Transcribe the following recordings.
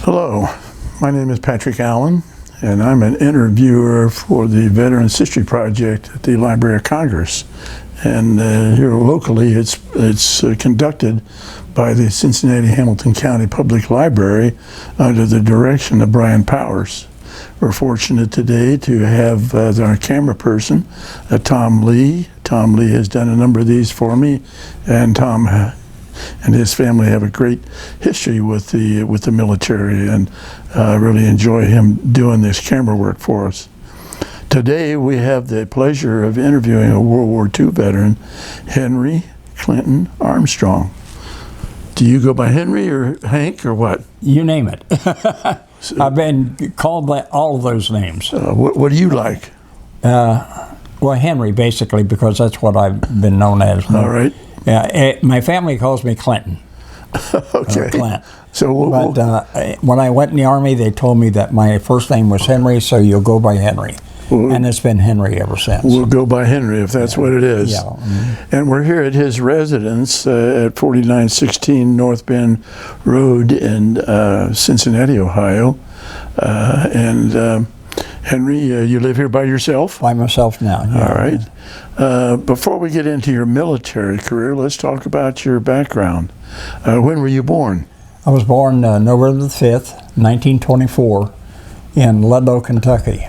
Hello, my name is Patrick Allen, and I'm an interviewer for the Veterans History Project at the Library of Congress. And here locally, it's conducted by the Cincinnati-Hamilton County Public Library under the direction of Brian Powers. We're fortunate today to have our camera person, Tom Lee. Tom Lee has done a number of these for me, and Tom and his family have a great history with the military, and I really enjoy him doing this camera work for us. Today we have the pleasure of interviewing a World War II veteran, Henry Clinton Armstrong. Do you go by Henry or Hank or what? You name it. I've been called by all of those names. What do you like? Well, Henry, basically, because that's what I've been known as. All right. Yeah, my family calls me Clinton. Okay. Clint. So when I went in the Army, they told me that my first name was Henry, so you'll go by Henry. And it's been Henry ever since. We'll go by Henry if that's what it is. Yeah. Mm-hmm. And we're here at his residence at 4916 North Bend Road in Cincinnati, Ohio. Henry, you live here by yourself? By myself now. Yeah. All right. Before we get into your military career, let's talk about your background. When were you born? I was born November the 5th, 1924, in Ludlow, Kentucky.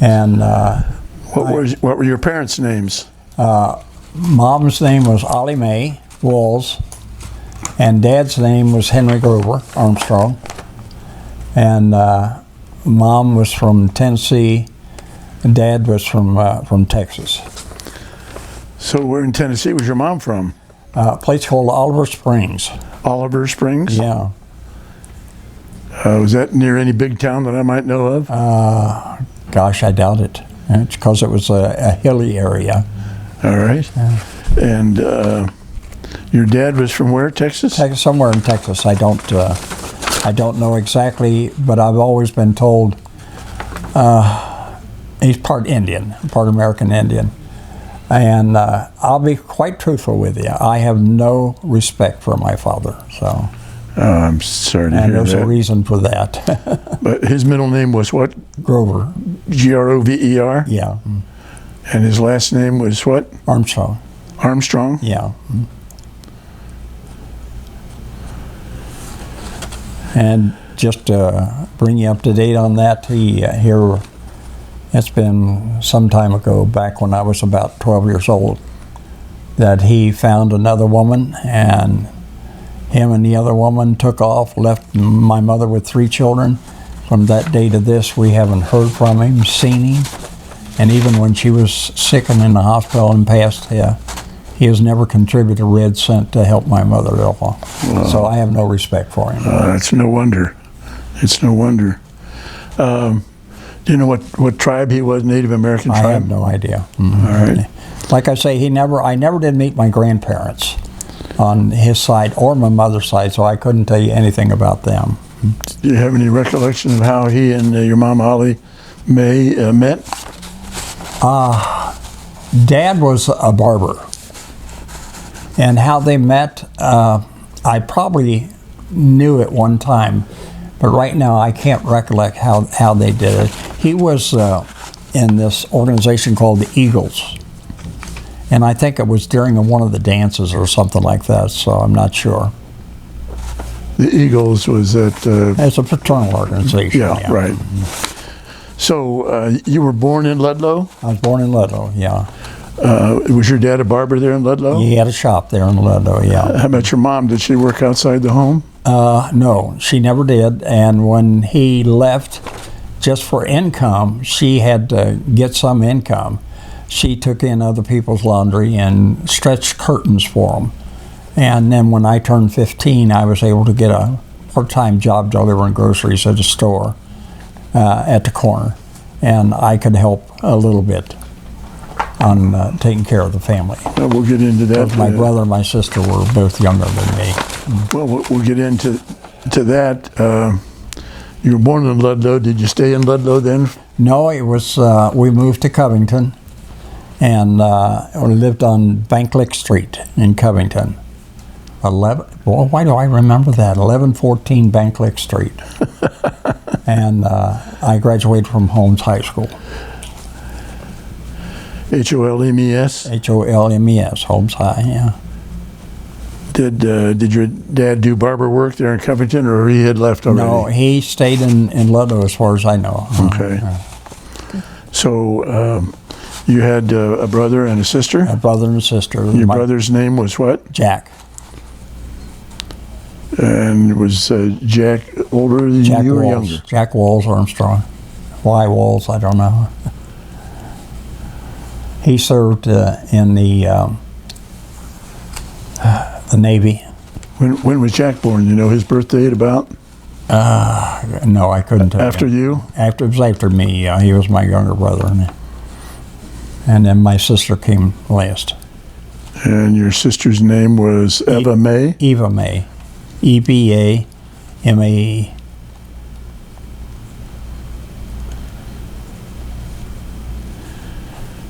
And what were your parents' names? Mom's name was Ollie Mae Walls, and Dad's name was Henry Grover Armstrong. And Mom was from Tennessee, and Dad was from Texas. So where in Tennessee was your mom from? A place called Oliver Springs. Oliver Springs? Yeah. Was that near any big town that I might know of? Gosh, I doubt it. It's because it was a hilly area. All right. Yeah. And your dad was from where, Texas? Somewhere in Texas. I don't know exactly, but I've always been told he's part Indian, part American Indian. And I'll be quite truthful with you. I have no respect for my father. So. I'm sorry to hear that. And there's a reason for that. But his middle name was what? Grover. Grover? Yeah. And his last name was what? Armstrong. Armstrong? Yeah. And just to bring you up to date on that, it's been some time ago, back when I was about 12 years old, that he found another woman, and him and the other woman took off, left my mother with 3 children. From that day to this, we haven't heard from him, seen him, and even when she was sick and in the hospital and passed, he has never contributed a red cent to help my mother at all. Wow. So I have no respect for him. It's no wonder. It's no wonder. Do you know what tribe he was? Native American tribe? I have no idea. Mm-hmm. All right. Like I say, I never did meet my grandparents on his side or my mother's side, so I couldn't tell you anything about them. Do you have any recollection of how he and your mom, Ollie Mae, met? Dad was a barber. And how they met, I probably knew at one time, but right now I can't recollect how they did it. He was in this organization called the Eagles, and I think it was during one of the dances or something like that, so I'm not sure. The Eagles was at... It's a fraternal organization. Yeah, right. So you were born in Ludlow? I was born in Ludlow, yeah. Was your dad a barber there in Ludlow? He had a shop there in Ludlow, yeah. How about your mom? Did she work outside the home? No, she never did. And when he left, just for income, she had to get some income. She took in other people's laundry and stretched curtains for them. And then when I turned 15, I was able to get a part-time job delivering groceries at a store at the corner. And I could help a little bit on taking care of the family. Well, we'll get into that. My brother and my sister were both younger than me. Well, we'll get into that. You were born in Ludlow. Did you stay in Ludlow then? No, it was, we moved to Covington, and we lived on Bank Lick Street in Covington. Well, why do I remember that? 1114 Banklick Street. And I graduated from Holmes High School. Holmes? Holmes, Holmes High, yeah. Did your dad do barber work there in Covington, or he had left already? No, he stayed in Ludlow as far as I know. Okay. So you had a brother and a sister? A brother and a sister. Your brother's name was what? Jack. And was Jack older than Jack you or Walls. younger? Jack Walls Armstrong. Why Walls, I don't know. He served in the Navy. When was Jack born? You know his birth date about? No, I couldn't tell After you? It was after me. He was my younger brother. And then my sister came last. And your sister's name was Eva May? Eva May. Ebamae.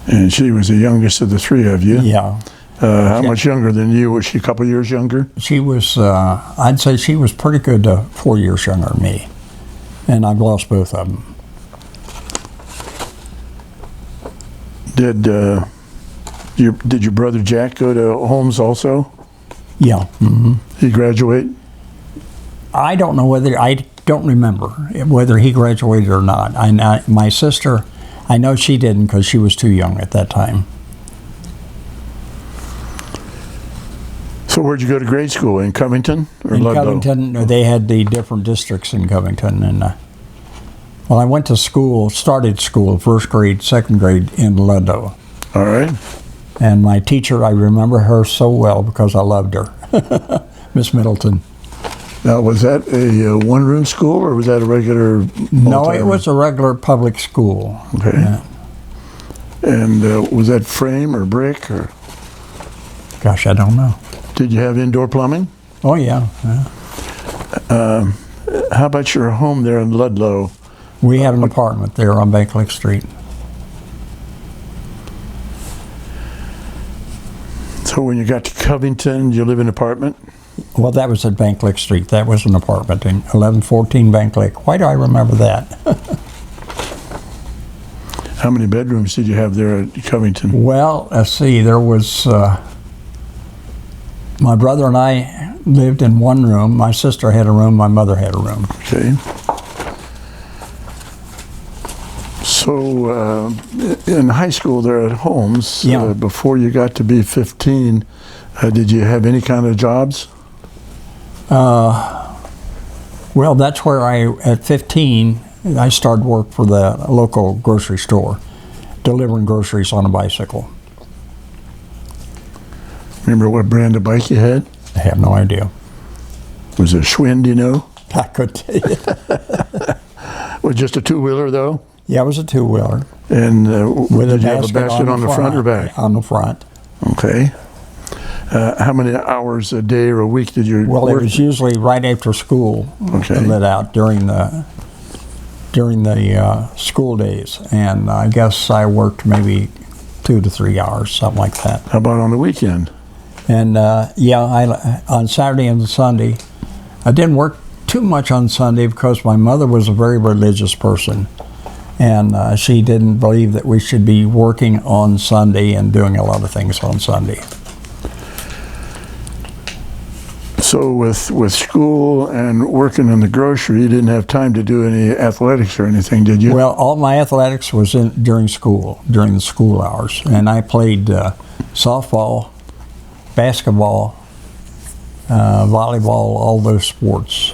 And she was the youngest of the three of you? Yeah. How much younger than you? Was she a couple years younger? She was, I'd say she was pretty good 4 years younger than me. And I've lost both of them. Did your brother Jack go to Holmes also? Yeah. Mm-hmm. He graduate? I don't know I don't remember whether he graduated or not. My sister, I know she didn't because she was too young at that time. So where'd you go to grade school? In Covington or In Ludlow? Covington, they had the different districts in Covington. And well, I went to school, started school, first grade, second grade in Ludlow. All right. And my teacher, I remember her so well because I loved her, Miss Middleton. Now, was that a one-room school or was that a regular No, it was a regular public school. Okay. Yeah. And was that frame or brick or? Gosh, I don't know. Did you have indoor plumbing? Oh, yeah. How about your home there in Ludlow? We had an apartment there on Banklick Street. So when you got to Covington, did you live in an apartment? Well, that was at Banklick Street. That was an apartment in 1114 Banklick. Why do I remember that? How many bedrooms did you have there at Covington? Well, let's see. There was my brother and I lived in one room. My sister had a room. My mother had a room. Okay. So in high school there at Holmes, Yeah. before you got to be 15, did you have any kind of jobs? Well, that's where at 15, I started work for the local grocery store, delivering groceries on a bicycle. Remember what brand of bike you had? I have no idea. Was it a Schwinn, do you know? I could tell you. Was it just a two-wheeler though? Yeah, it was a two-wheeler. And With did you have a basket on the front or back? On the front. Okay. How many hours a day or a week did you Well, work? it was usually right after school. Okay. Let out during the school days, and I guess I worked maybe 2 to 3 hours, something like that. How about on the weekend? And on Saturday and Sunday, I didn't work too much on Sunday because my mother was a very religious person, and she didn't believe that we should be working on Sunday and doing a lot of things on Sunday. So with school and working in the grocery, you didn't have time to do any athletics or anything, did you? Well, all my athletics was during the school hours, and I played softball, basketball, volleyball, all those sports.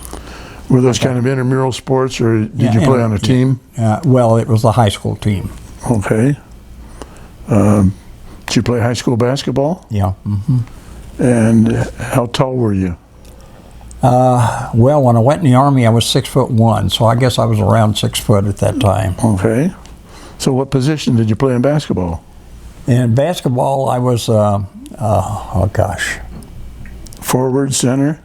Were those kind of intramural sports, or did you play on a team? Well, it was the high school team. Okay. Did you play high school basketball? Yeah. Mm-hmm. And how tall were you? Well, when I went in the Army, I was 6'1", so I guess I was around 6 foot at that time. Okay. So what position did you play in basketball? In basketball, I was, Forward, center?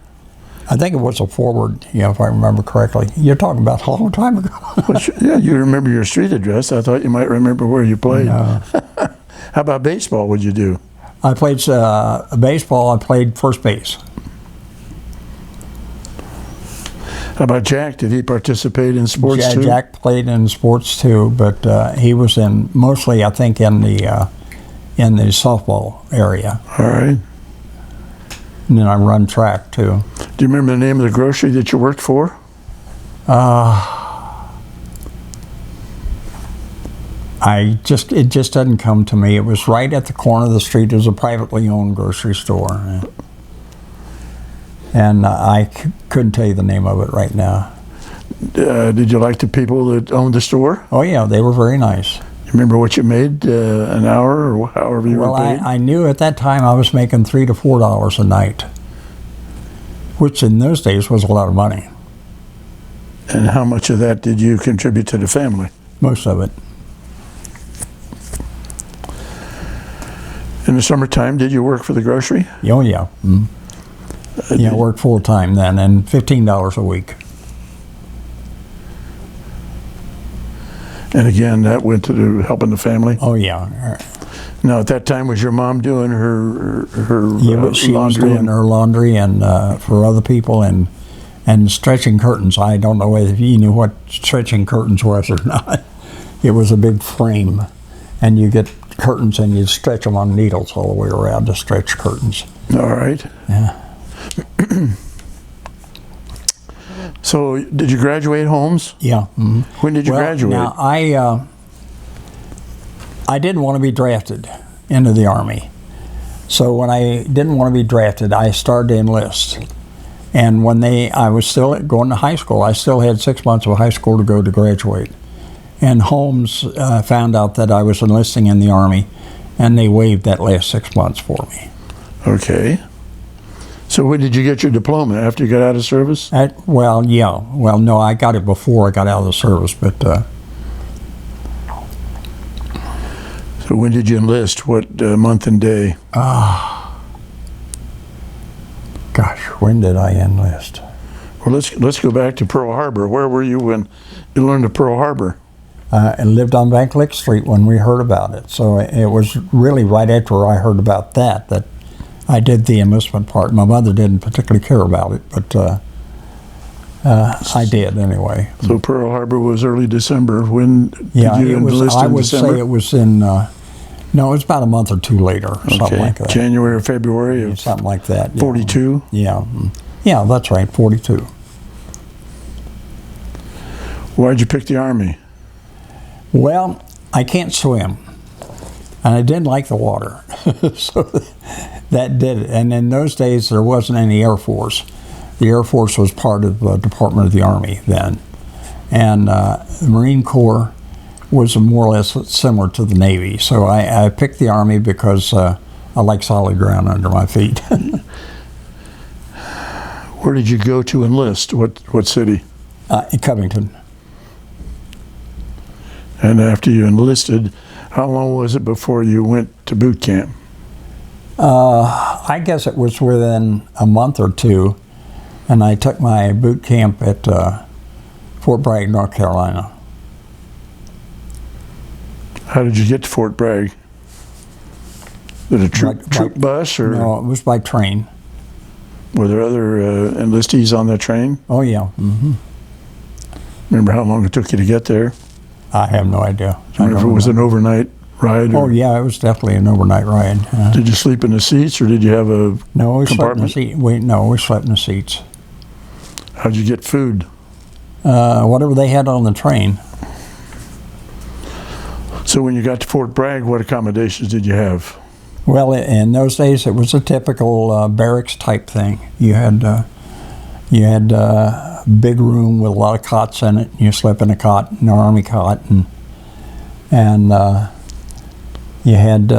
I think it was a forward, if I remember correctly. You're talking about a long time ago. Well, yeah, you remember your street address. I thought you might remember where you played. No. How about baseball? What'd you do? I played baseball. I played first base. How about Jack? Did he participate in sports too? Jack played in sports too, but he was in mostly, I think, in the softball area. All right. And then I run track too. Do you remember the name of the grocery that you worked for? It just doesn't come to me. It was right at the corner of the street. It was a privately owned grocery store. And I couldn't tell you the name of it right now. Did you like the people that owned the store? Oh yeah, they were very nice. You remember what you made an hour or however you were paid? I knew at that time I was making $3 to $4 a night, which in those days was a lot of money. And how much of that did you contribute to the family? Most of it. In the summertime, did you work for the grocery? Oh yeah. Mm. Yeah, I worked full time then, and $15 a week. And again, that went to helping the family? Oh yeah. Now, at that time, was your mom doing her She was laundry? doing her laundry and for other people and stretching curtains. I don't know whether you knew what stretching curtains was or not. It was a big frame, and you get curtains and you stretch them on needles all the way around to stretch curtains. All right. Yeah. So, did you graduate, Holmes? Yeah. Mm-hmm. When did you graduate? Now, I didn't want to be drafted into the Army. So when I didn't want to be drafted, I started to enlist. And when I was still going to high school, I still had 6 months of high school to go to graduate. And Holmes found out that I was enlisting in the Army, and they waived that last 6 months for me. Okay. So when did you get your diploma? After you got out of service? Well, yeah. Well, no, I got it before I got out of the service, but... So when did you enlist? What month and day? Gosh, when did I enlist? Well, let's go back to Pearl Harbor. Where were you when you learned of Pearl Harbor? I lived on Bank Lick Street when we heard about it. So it was really right after I heard about that I did the enlistment part. My mother didn't particularly care about it, but I did anyway. So Pearl Harbor was early December. When did you enlist I in would December? say it was in, no, it was about a month or two later, or something like that. January or February of something like that. 42? Yeah. Yeah, that's right, 42. Why'd you pick the Army? Well, I can't swim, and I didn't like the water, so that did it. And in those days, there wasn't any Air Force. The Air Force was part of the Department of the Army then, and the Marine Corps was more or less similar to the Navy. So I picked the Army because I like solid ground under my feet. Where did you go to enlist? What city? In Covington. And after you enlisted, how long was it before you went to boot camp? I guess it was within a month or two, and I took my boot camp at Fort Bragg, North Carolina. How did you get to Fort Bragg? Was it a troop bus? Or no, it was by train. Were there other enlistees on that train? Oh, yeah. Mm-hmm. Remember how long it took you to get there? I have no idea. Remember if it was an overnight ride? Oh, yeah, it was definitely an overnight ride. Did you sleep in the seats, or did you have a compartment? Slept in the seat. We slept in the seats. How'd you get food? Whatever they had on the train. So when you got to Fort Bragg, what accommodations did you have? Well, in those days, it was a typical barracks type thing. You had a big room with a lot of cots in it. You slept in a cot, an Army cot, and you had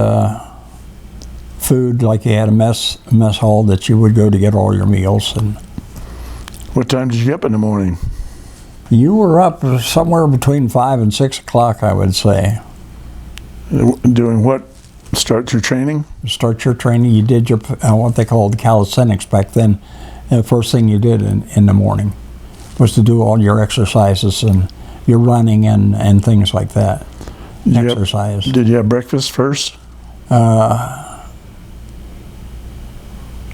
food, like you had a mess hall that you would go to get all your meals. And what time did you get up in the morning? You were up somewhere between 5 and 6 o'clock, I would say. Doing what? Start your training? Start your training. You did your what they called the calisthenics back then. The first thing you did in the morning was to do all your exercises and your running and things like that. Did you have breakfast first?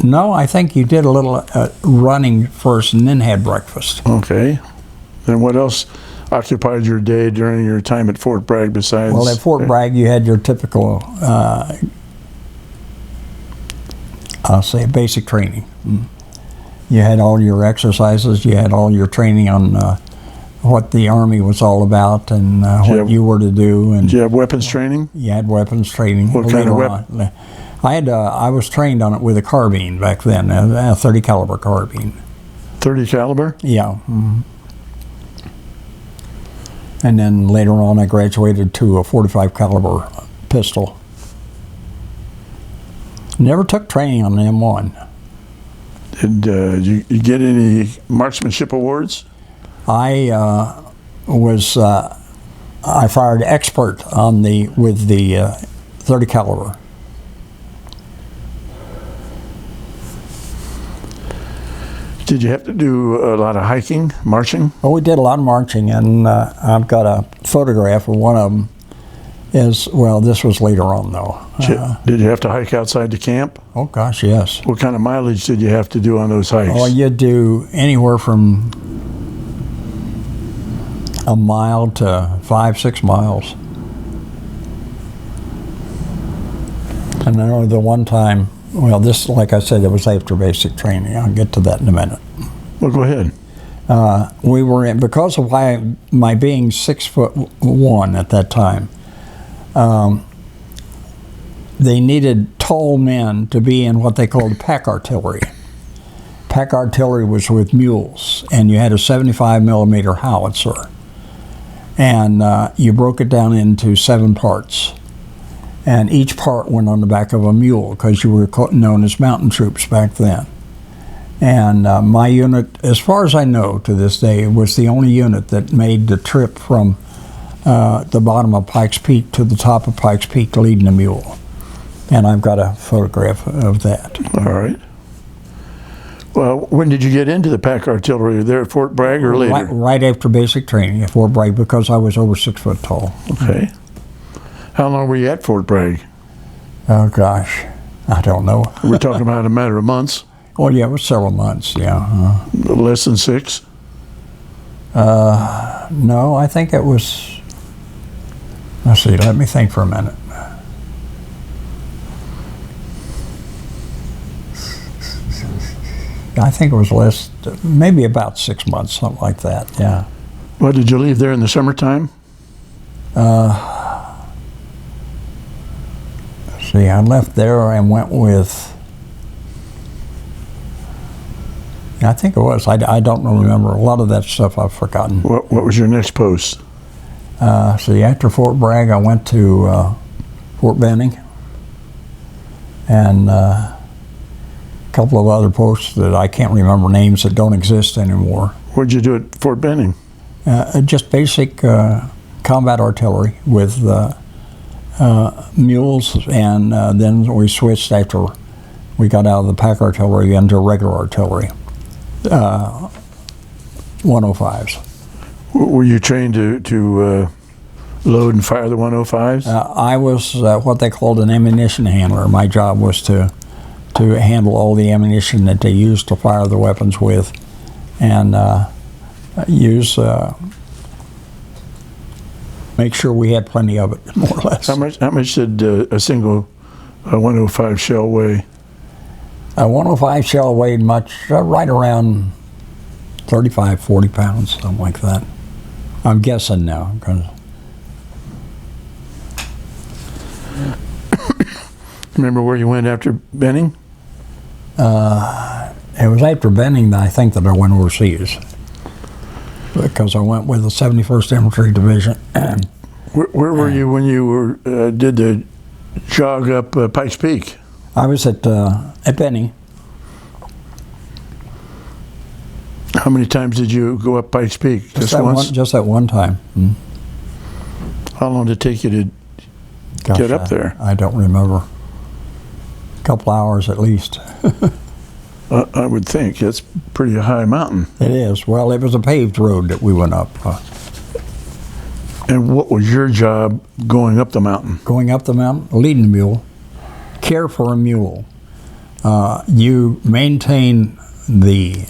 No, I think you did a little running first and then had breakfast. Okay. Then what else occupied your day during your time at Fort Bragg besides? Well, at Fort Bragg, you had your typical, I'll say, basic training. You had all your exercises. You had all your training on what the Army was all about and what you were to do. And did you have weapons training? you had weapons training. What kind of weapon? I was trained on it with a carbine back then, a 30 caliber carbine. 30 caliber? Yeah. And then later on, I graduated to a 45 caliber pistol. Never took training on the M1. Did you get any marksmanship awards? I fired expert on with the 30 caliber. Did you have to do a lot of hiking, marching? Well, we did a lot of marching, and I've got a photograph of one of them. This was later on, though. Did you have to hike outside the camp? Oh, gosh, yes. What kind of mileage did you have to do on those hikes? Oh, you'd do anywhere from a mile to 5-6 miles. And I know the one time, this, like I said, it was after basic training. I'll get to that in a minute. Well, go ahead. We were in, because of my being 6'1" at that time, they needed tall men to be in what they called pack artillery. Pack artillery was with mules, and you had a 75 millimeter howitzer. And you broke it down into 7 parts. And each part went on the back of a mule, because you were known as mountain troops back then. And my unit, as far as I know to this day, was the only unit that made the trip from the bottom of Pikes Peak to the top of Pikes Peak leading a mule. And I've got a photograph of that. All right. Well, when did you get into the pack artillery? There at Fort Bragg or later? Right after basic training at Fort Bragg, because I was over 6 foot tall. Okay. How long were you at Fort Bragg? Oh, gosh. I don't know. We're talking about a matter of months? Well, yeah, it was several months, yeah. Less than 6? No, I think it was, let's see, let me think for a minute. I think it was maybe about 6 months, something like that, yeah. Well, did you leave there in the summertime? See, I left there and went with, I think it was, I don't remember. A lot of that stuff I've forgotten. What was your next post? See, after Fort Bragg, I went to Fort Benning, and a couple of other posts that I can't remember names that don't exist anymore. What did you do at Fort Benning? Just basic combat artillery with mules, and then we switched after we got out of the pack artillery into regular artillery, 105s. Were you trained to load and fire the 105s? I was what they called an ammunition handler. My job was to handle all the ammunition that they used to fire the weapons with, and make sure we had plenty of it, more or less. How much did a single 105 shell weigh? A 105 shell weighed right around 35, 40 pounds, something like that. I'm guessing now. Remember where you went after Benning? It was after Benning that I think that I went overseas, because I went with the 71st Infantry Division. Where were you when you did the jog up Pikes Peak? I was at Benning. How many times did you go up Pikes Peak? Just once? Just at one time. How long did it take you to get up there? I don't remember. A couple hours at least. I would think. That's pretty high mountain. It is. Well, it was a paved road that we went up. And what was your job going up the mountain? Going up the mountain, leading a mule, care for a mule. you maintain the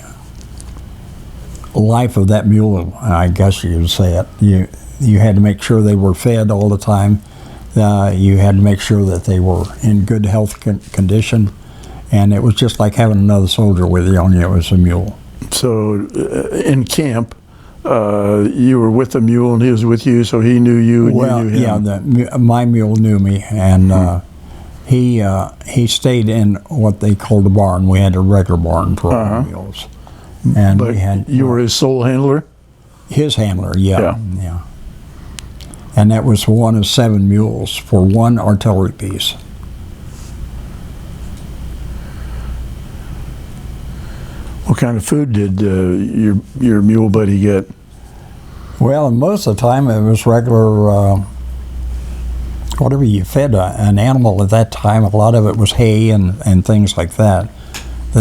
life of that mule, I guess you would say it. You had to make sure they were fed all the time. You had to make sure that they were in good health condition, and it was just like having another soldier with you, only it was a mule. So in camp, you were with the mule and he was with you, so he knew you and Well, you knew him. yeah, my mule knew me, and he stayed in what they called a barn. We had a regular barn for our mules, and But we had you were his sole handler? his handler. Yeah. And that was one of 7 mules for 1 artillery piece. What kind of food did your mule buddy get? Well, and most of the time it was regular, whatever you fed an animal at that time. A lot of it was hay and things like that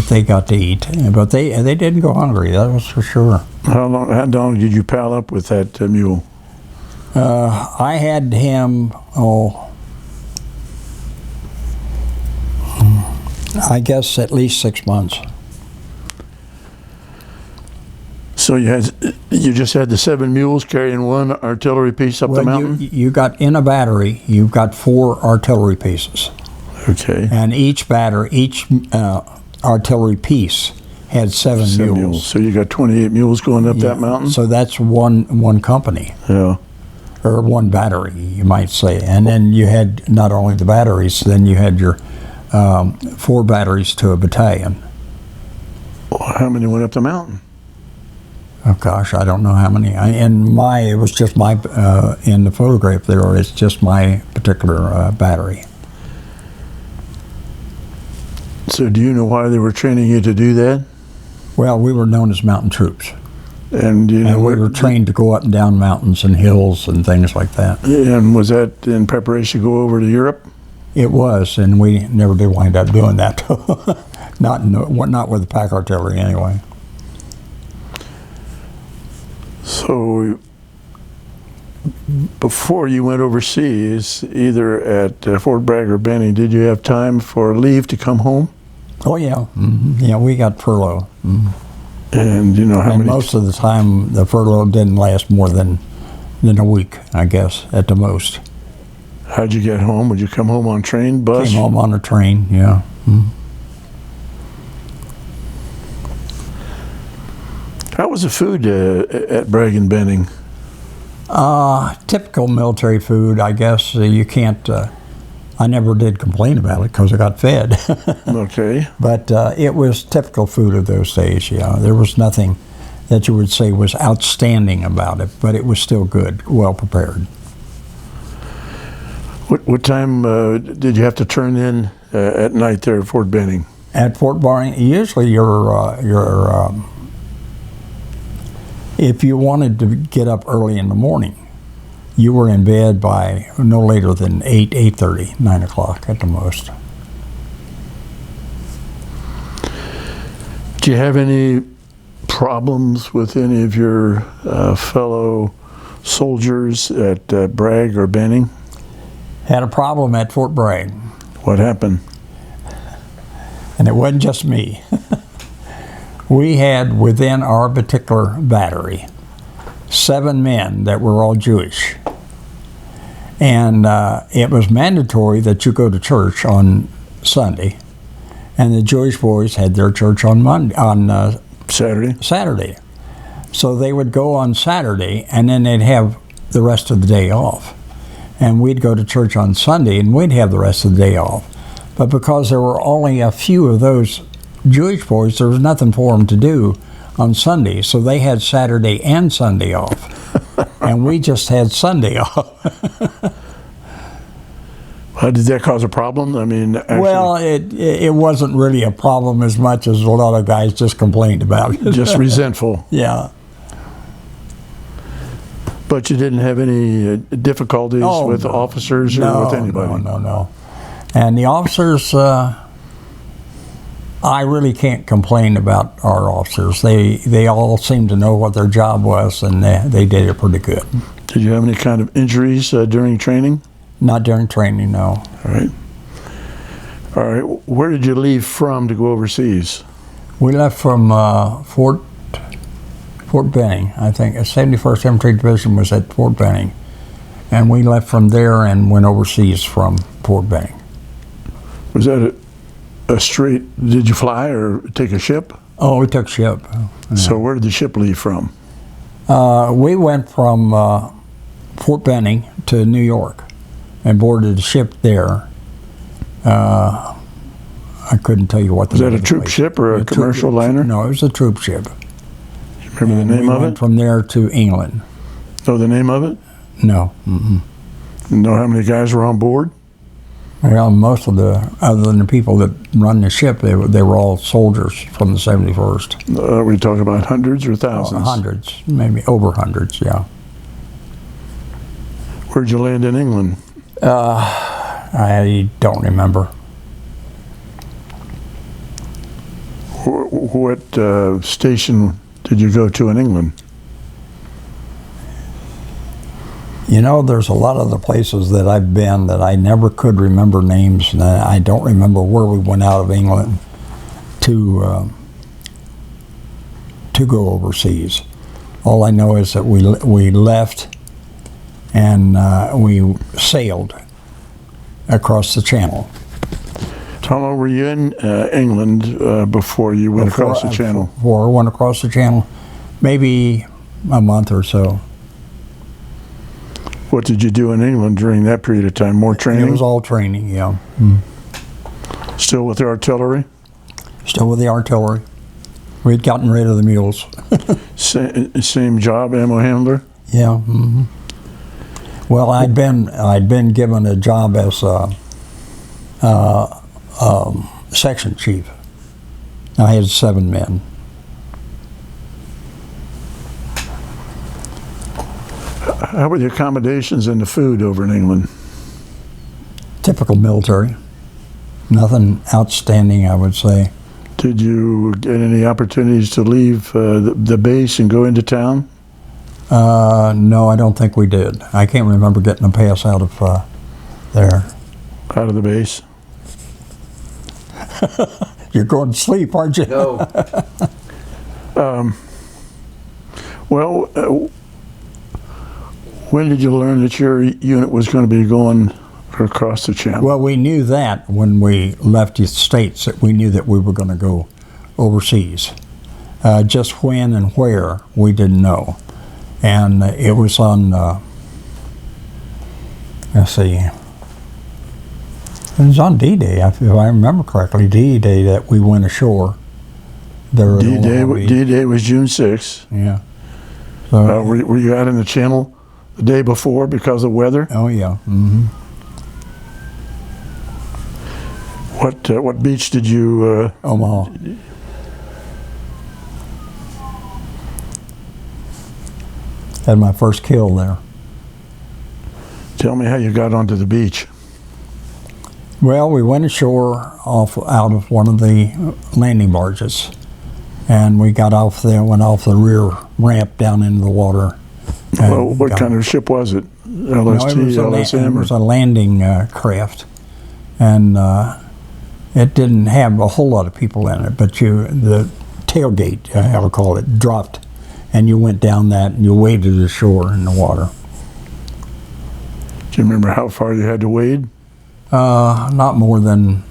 they got to eat. But they didn't go hungry, that was for sure. How long did you pal up with that mule? I had him, I guess at least 6 months. So you just had the 7 mules carrying 1 artillery piece up the mountain? You got in a battery, you've got 4 artillery pieces. Okay. And each artillery piece had 7 mules. So you got 28 mules going up that mountain? So that's one company. Yeah. Or 1 battery, you might say. And then you had not only the batteries, then you had your 4 batteries to a battalion. How many went up the mountain? Oh gosh, I don't know how many. It was just my, in the photograph there, it's just my particular battery. So do you know why they were training you to do that? Well, we were known as mountain troops. And you know we were trained to go up and down mountains and hills and things like that. And was that in preparation to go over to Europe? It was, and we never did wind up doing that. not with the pack artillery anyway. So before you went overseas, either at Fort Bragg or Benning, did you have time for leave to come home? Oh yeah, yeah, we got furlough. And you know how many? Most of the time, the furlough didn't last more than a week, I guess, at the most. How'd you get home? Would you come home on train, bus? Came home on a train, yeah. How was the food at Bragg and Benning? Typical military food, I guess. You can't. I never did complain about it because I got fed. Okay. But it was typical food of those days. Yeah, there was nothing that you would say was outstanding about it, but it was still good, well prepared. What time did you have to turn in at night there at Fort Benning? At Fort Bragg, usually if you wanted to get up early in the morning, you were in bed by no later than 8:30, 9 o'clock at the most. Do you have any problems with any of your fellow soldiers at Bragg or Benning? Had a problem at Fort Bragg. What happened? And it wasn't just me. We had within our particular battery 7 men that were all Jewish. And it was mandatory that you go to church on Sunday, and the Jewish boys had their church on Saturday. So they would go on Saturday, and then they'd have the rest of the day off. And we'd go to church on Sunday, and we'd have the rest of the day off. But because there were only a few of those Jewish boys, there was nothing for them to do on Sunday, so they had Saturday and Sunday off, and we just had Sunday off. Did that cause a problem? I mean, actually, well, it wasn't really a problem as much as a lot of guys just complained about it. Just resentful. Yeah. But you didn't have any difficulties with officers or with anybody? No. And the officers, I really can't complain about our officers. They all seemed to know what their job was, and they did it pretty good. Did you have any kind of injuries during training? Not during training, no. All right. All right, where did you leave from to go overseas? We left from Fort Benning, I think. 71st Infantry Division was at Fort Benning. And we left from there and went overseas from Fort Benning. Was that a straight, did you fly or take a ship? Oh, we took ship. Yeah. So where did the ship leave from? We went from Fort Benning to New York and boarded the ship there. I couldn't tell you what the Was that name a of the troop place. ship or a commercial liner? No, it was a troop ship. Remember the name we of went it? from there to England. Know the name of it? No. Mm-mm. Know how many guys were on board? Well, most of other than the people that run the ship, they were all soldiers from the 71st. We talk about hundreds or thousands? Hundreds, maybe over hundreds, yeah. Where'd you land in England? I don't remember. What station did you go to in England? You know, there's a lot of the places that I've been that I never could remember names, and I don't remember where we went out of England to go overseas. All I know is that we left and we sailed across the channel. How long were you in England before you went across the channel? Before I went across the channel, maybe a month or so. What did you do in England during that period of time? More training? It was all training, yeah. Still with the artillery? Still with the artillery. We'd gotten rid of the mules. Same job, ammo handler? Yeah. Mm-hmm. Well, I'd been given a job as a section chief. I had 7 men. How were the accommodations and the food over in England? Typical military. Nothing outstanding, I would say. Did you get any opportunities to leave the base and go into town? No, I don't think we did. I can't remember getting a pass out of there. Out of the base? You're going to sleep, aren't you? No. When did you learn that your unit was going to be going across the channel? Well, we knew that when we left the States, that we knew that we were going to go overseas. Just when and where, we didn't know. And it was on, let's see, it was on D-Day, if I remember correctly, D-Day that we went ashore. D-Day was June 6th. Yeah. So, Were you out in the channel the day before because of weather? oh, yeah. Mm-hmm. What beach did you... Omaha. Had my first kill there. Tell me how you got onto the beach. Well, we went ashore out of one of the landing barges, and we got off there, went off the rear ramp down into the water. Well, what kind of ship was it? LST, LSM? It was a landing craft, and it didn't have a whole lot of people in it, but the tailgate, I will call it, dropped, and you went down that and you waded ashore in the water. Do you remember how far you had to wade? Not more than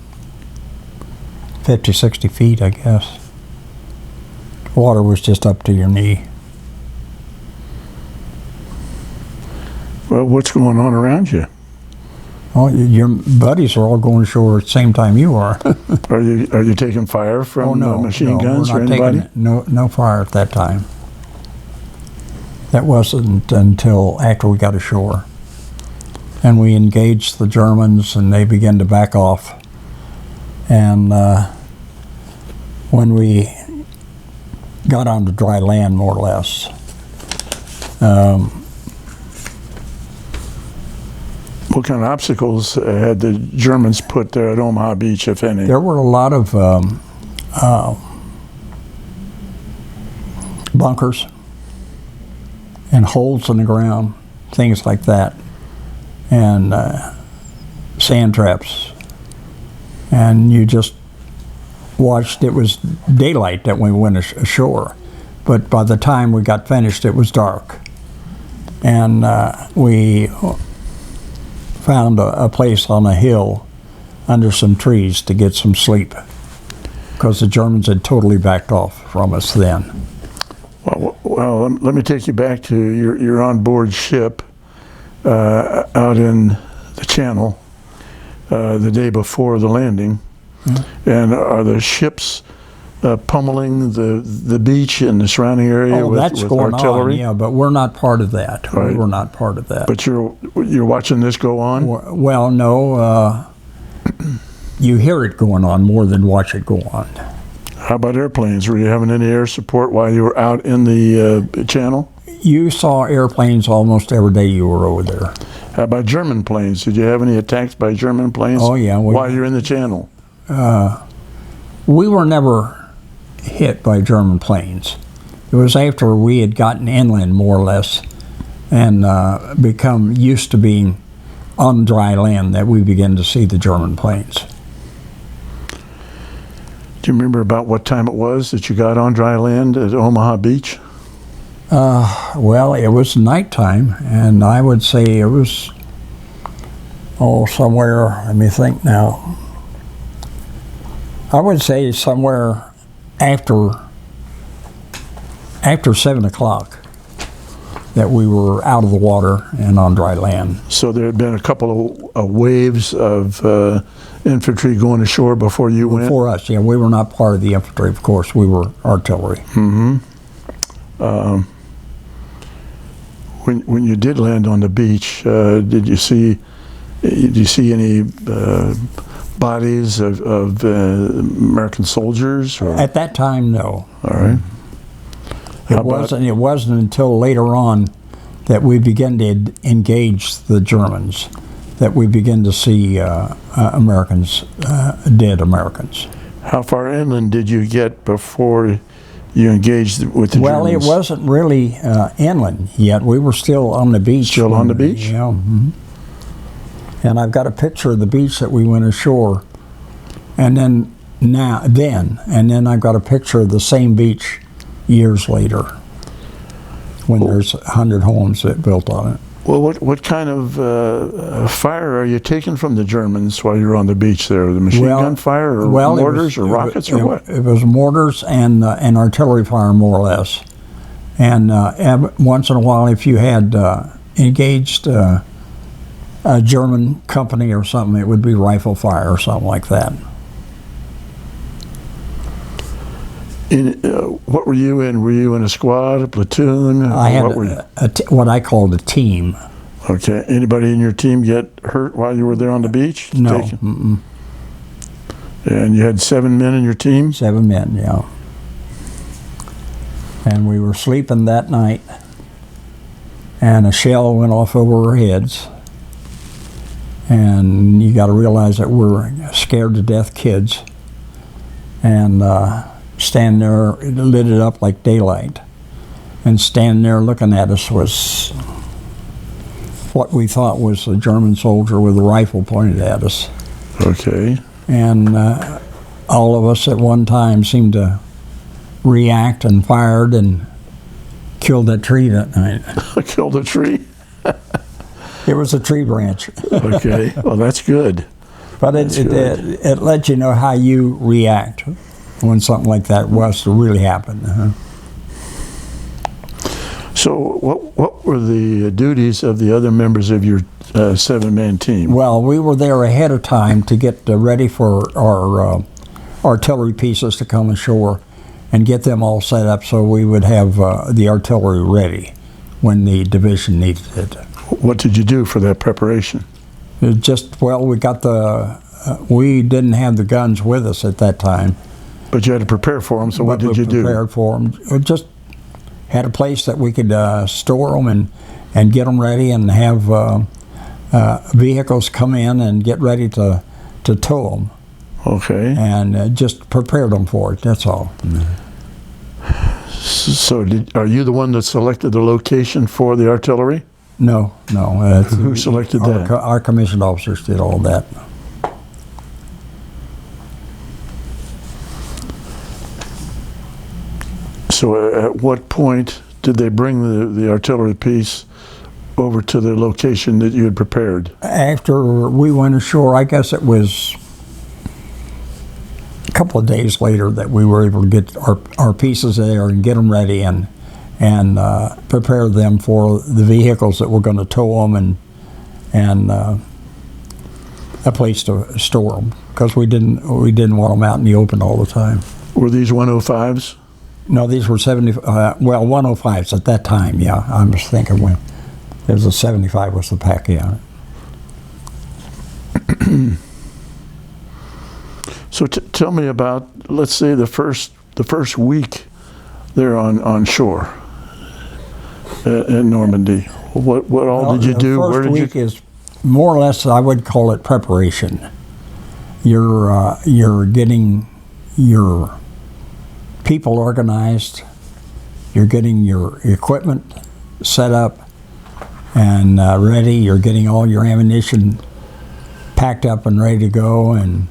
50, 60 feet, I guess. Water was just up to your knee. Well, what's going on around you? Well, your buddies are all going ashore at the same time you are. Are you taking fire from machine guns we're or not anybody? taking no fire at that time. That wasn't until after we got ashore. And we engaged the Germans, and they began to back off. And when we got onto dry land, more or less, what kind of obstacles had the Germans put there at Omaha Beach, if any? there were a lot of bunkers and holes in the ground, things like that, and sand traps. and you just watched. It was daylight that we went ashore, but by the time we got finished, it was dark, and we found a place on a hill under some trees to get some sleep, because the Germans had totally backed off from us then. Well, let me take you back to you're on board ship out in the Channel the day before the landing, and are the ships pummeling the beach and the surrounding area with going artillery? on, yeah, but we're not part of that. Right. We're not part of that. But you're watching this go on? Well, no. You hear it going on more than watch it go on. How about airplanes? Were you having any air support while you were out in the Channel? You saw airplanes almost every day you were over there. How about German planes? Did you have any attacks by German planes? Oh, yeah. While you're in the Channel? We were never hit by German planes. It was after we had gotten inland, more or less, and become used to being on dry land, that we began to see the German planes. Do you remember about what time it was that you got on dry land at Omaha Beach? Well, it was nighttime, and I would say it was, somewhere, let me think now. I would say somewhere after 7 o'clock that we were out of the water and on dry land. So there had been a couple of waves of infantry going ashore before you went? Before us, yeah. We were not part of the infantry, of course. We were artillery. Mm-hmm. When you did land on the beach, did you see any bodies of American soldiers? Or? At that time, no. All right. It wasn't until later on that we began to engage the Germans that we began to see Americans, dead Americans. How far inland did you get before you engaged with the Germans? Well, it wasn't really inland yet. We were still on the beach. Still on the beach? Yeah. Mm-hmm. And I've got a picture of the beach that we went ashore, and then I've got a picture of the same beach years later, when there's 100 homes that built on it. Well, what kind of fire are you taking from the Germans while you're on the beach there? The machine gun fire, or mortars, or rockets, or what? It was mortars and artillery fire, more or less. And once in a while, if you had engaged a German company or something, it would be rifle fire or something like that. What were you in? Were you in a squad, a platoon? I had what I called a team. Okay. Anybody in your team get hurt while you were there on the beach? No. And you had 7 men in your team? 7 men, yeah. And we were sleeping that night, and a shell went off over our heads. And you got to realize that we're scared to death kids. And stand there, it lit it up like daylight, and standing there looking at us was what we thought was a German soldier with a rifle pointed at us. Okay. And all of us at one time seemed to react and fired and killed that tree that night. Killed a tree? It was a tree branch. Okay, well that's good. But it let you know how you react when something like that was to really happen. So what were the duties of the other members of your 7-man team? Well, we were there ahead of time to get ready for our artillery pieces to come ashore and get them all set up so we would have the artillery ready when the division needed it. What did you do for that preparation? We got we didn't have the guns with us at that time. But you had to prepare for them, so what did you do? Prepared for them. We just had a place that we could store them and get them ready and have vehicles come in and get ready to tow them. Okay. And just prepared them for it, that's all. So are you the one that selected the location for the artillery? No. Who selected that? Our commissioned officers did all that. So at what point did they bring the artillery piece over to the location that you had prepared? After we went ashore, I guess it was a couple of days later that we were able to get our pieces there and get them ready and prepare them for the vehicles that were going to tow them and a place to store them, because we didn't want them out in the open all the time. Were these 105s? No, these were 105s at that time. Yeah, I was thinking when there was a 75 was the pack. Yeah. So tell me about, let's say, the first week there on shore in Normandy. What all did you do? The first week is more or less, I would call it preparation. You're getting your people organized. You're getting your equipment set up and ready. You're getting all your ammunition packed up and ready to go, and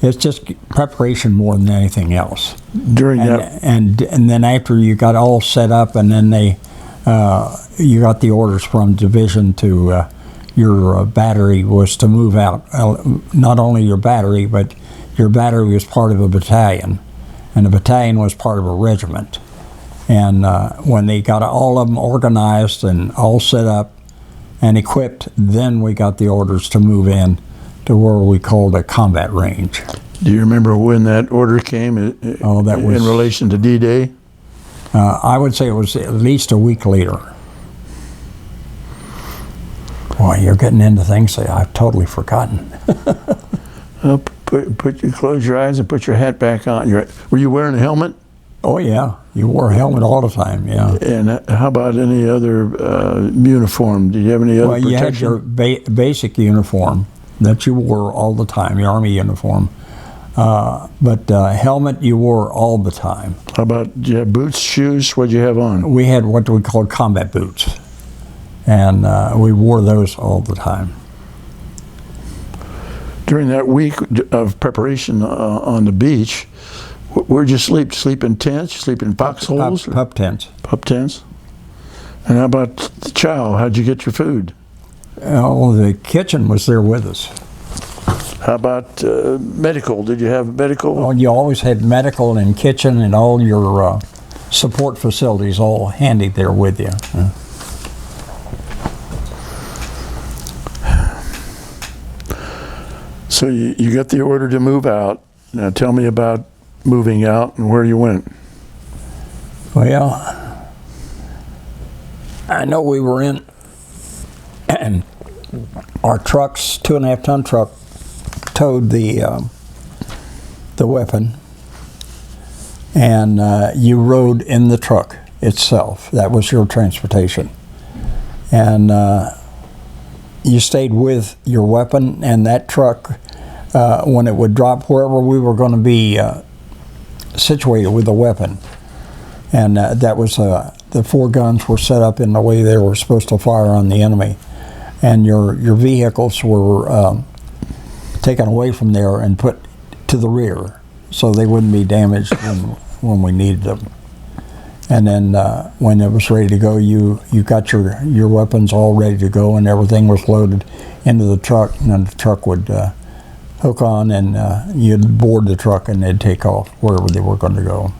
it's just preparation more than anything else. And then after you got all set up, and then you got the orders from division to your battery was to move out. Not only your battery, but your battery was part of a battalion, and the battalion was part of a regiment. And when they got all of them organized and all set up and equipped, then we got the orders to move in to where we called a combat range. Do you remember when that order came in relation to D-Day? I would say it was at least a week later. Boy, you're getting into things that I've totally forgotten. Close your eyes and put your hat back on. Were you wearing a helmet? Oh yeah, you wore a helmet all the time. Yeah. And how about any other uniform? Did you have any other protection? You had your basic uniform that you wore all the time, your Army uniform. But helmet you wore all the time. How about, did you have boots, shoes? What did you have on? We had what we called combat boots, and we wore those all the time. During that week of preparation on the beach, where'd you sleep? Sleep in tents? Sleep in foxholes? Pup tents. Pup tents? And how about the chow? How'd you get your food? Well, the kitchen was there with us. How about medical? Did you have medical? Well, you always had medical and kitchen and all your support facilities all handy there with you. So you got the order to move out. Now tell me about moving out and where you went. Well, I know we were in, and our trucks, 2.5-ton truck, towed the weapon, and you rode in the truck itself. That was your transportation, and you stayed with your weapon, and that truck, when it would drop wherever we were going to be situated with the weapon, and that was the 4 guns were set up in the way they were supposed to fire on the enemy, and your vehicles were taken away from there and put to the rear so they wouldn't be damaged when we needed them. And then when it was ready to go, you got your weapons all ready to go, and everything was loaded into the truck, and then the truck would hook on, and you'd board the truck and they'd take off wherever they were going to go.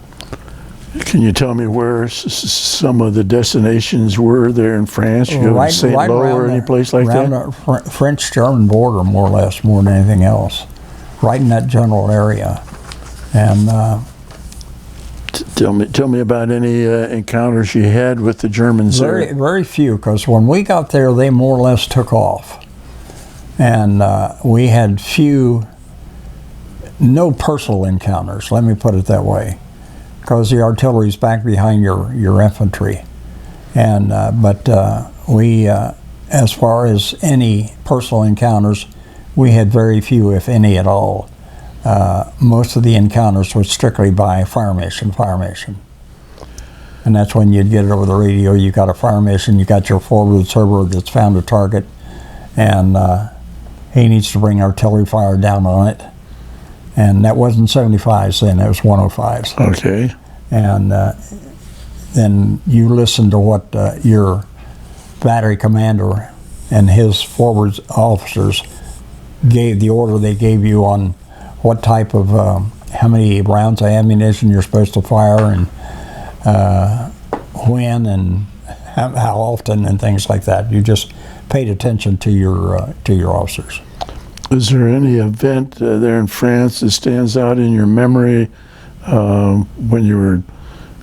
Can you tell me where some of the destinations were there in France? You go to St. Lo or any place like that? Around the French-German border, more or less, more than anything else. Right in that general area. And tell me about any encounters you had with the Germans very, there. Very few, because when we got there, they more or less took off. And we had no personal encounters, let me put it that way, because the artillery's back behind your infantry. And but we, as far as any personal encounters, we had very few, if any at all. Most of the encounters were strictly by fire mission. And that's when you'd get it over the radio. You got a fire mission, you got your forward observer that's found a target, and he needs to bring artillery fire down on it. And that wasn't 75s then, it was 105s. Okay. And then you listen to what your battery commander and his forward officers gave, the order they gave you on what type of, how many rounds of ammunition you're supposed to fire, and when, and how often, and things like that. You just paid attention to your officers. Is there any event there in France that stands out in your memory when you were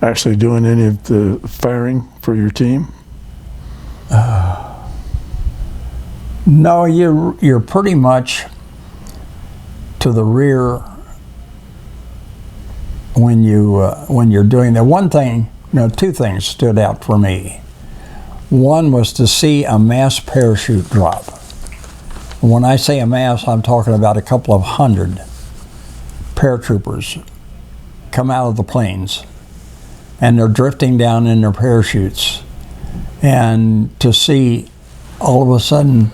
actually doing any of the firing for your team? No, you're pretty much to the rear when you're doing that. One thing, two things stood out for me. One was to see a mass parachute drop. When I say a mass, I'm talking about a couple of hundred paratroopers come out of the planes, and they're drifting down in their parachutes. And to see all of a sudden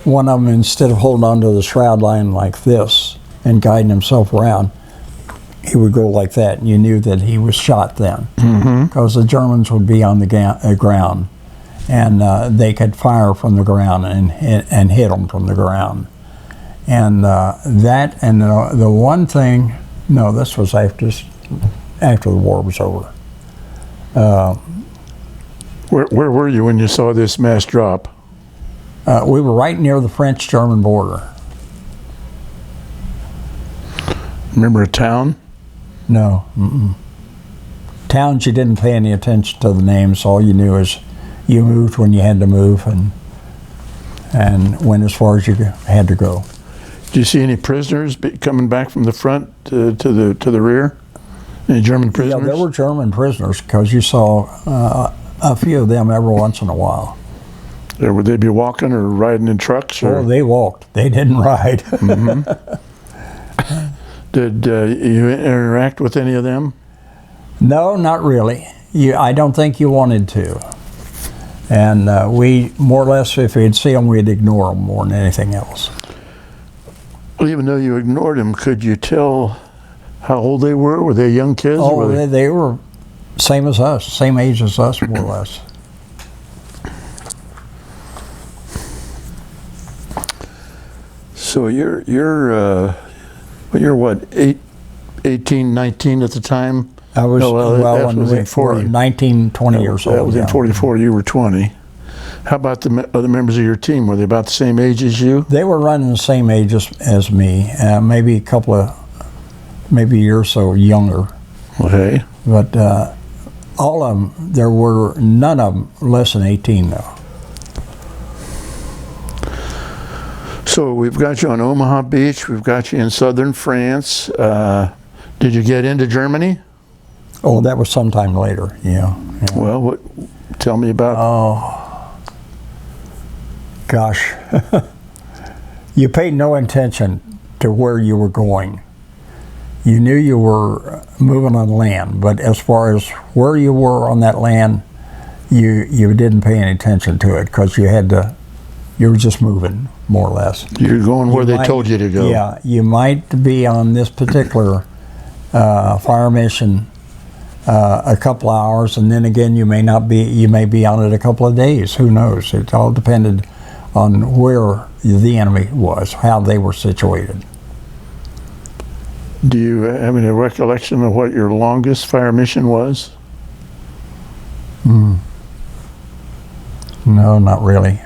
one of them, instead of holding onto the shroud line like this and guiding himself around, he would go like that, and you knew that he was shot then, because the Germans would be on the ground, and they could fire from the ground and hit them from the ground. And that, and the one thing, no, this was after the war was over. Where were you when you saw this mass drop? We were right near the French-German border. Remember a town? No. Towns, you didn't pay any attention to the names. All you knew is you moved when you had to move, and went as far as you had to go. Do you see any prisoners coming back from the front to the rear? Any German prisoners? Yeah, there were German prisoners, because you saw a few of them every once in a while. Would they be walking or riding in trucks? Or? Oh, they walked. They didn't ride. Did you interact with any of them? No, not really. I don't think you wanted to. And we, more or less, if we'd see them, we'd ignore them more than anything else. Well, even though you ignored them, could you tell how old they were? Were they young kids? Oh, they were same as us, same age as us, more or less. So you're what, 18, 19 at the time? I was, that was in 40. 19, 20 years old. That was in 44, you were 20. How about the other members of your team? Were they about the same age as you? They were running the same age as me, maybe maybe a year or so younger. Okay. But all of them, there were none of them less than 18 though. So we've got you on Omaha Beach, we've got you in southern France. Did you get into Germany? Oh, that was sometime later, yeah. Well, tell me about... Oh, gosh. You paid no attention to where you were going. You knew you were moving on land, but as far as where you were on that land, you didn't pay any attention to it, because you were just moving, more or less. You're going where they told you to go. Yeah, you might be on this particular fire mission a couple hours, and then again you may not be. You may be on it a couple of days. Who knows? It all depended on where the enemy was, how they were situated. Do you have any recollection of what your longest fire mission was? No, not really.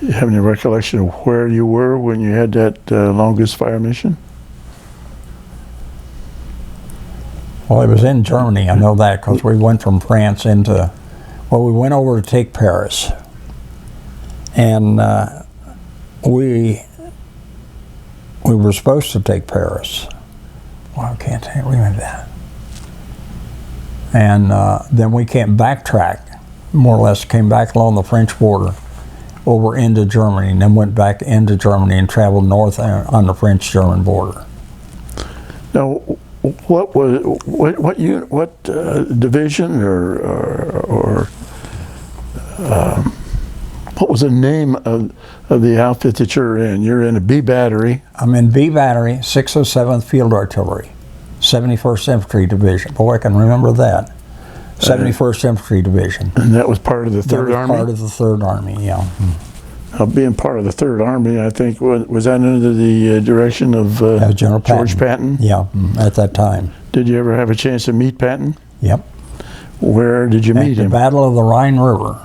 You have any recollection of where you were when you had that longest fire mission? Well, it was in Germany, I know that, because we went from France we went over to take Paris. And we were supposed to take Paris. Well, I can't remember that. And then we came backtrack, more or less, came back along the French border over into Germany, and then went back into Germany and traveled north on the French-German border. Now, what division or what was the name of the outfit that you're in? You're in a B battery. I'm in B battery, 607th Field Artillery, 71st Infantry Division. Boy, I can remember that. 71st Infantry Division. And that was part of the That Third was Army? part of the Third Army, yeah. Being part of the Third Army, I think, was that under the direction of General George Patton? Yeah, at that time. Did you ever have a chance to meet Patton? Yep. Where did you meet At him? the Battle of the Rhine River.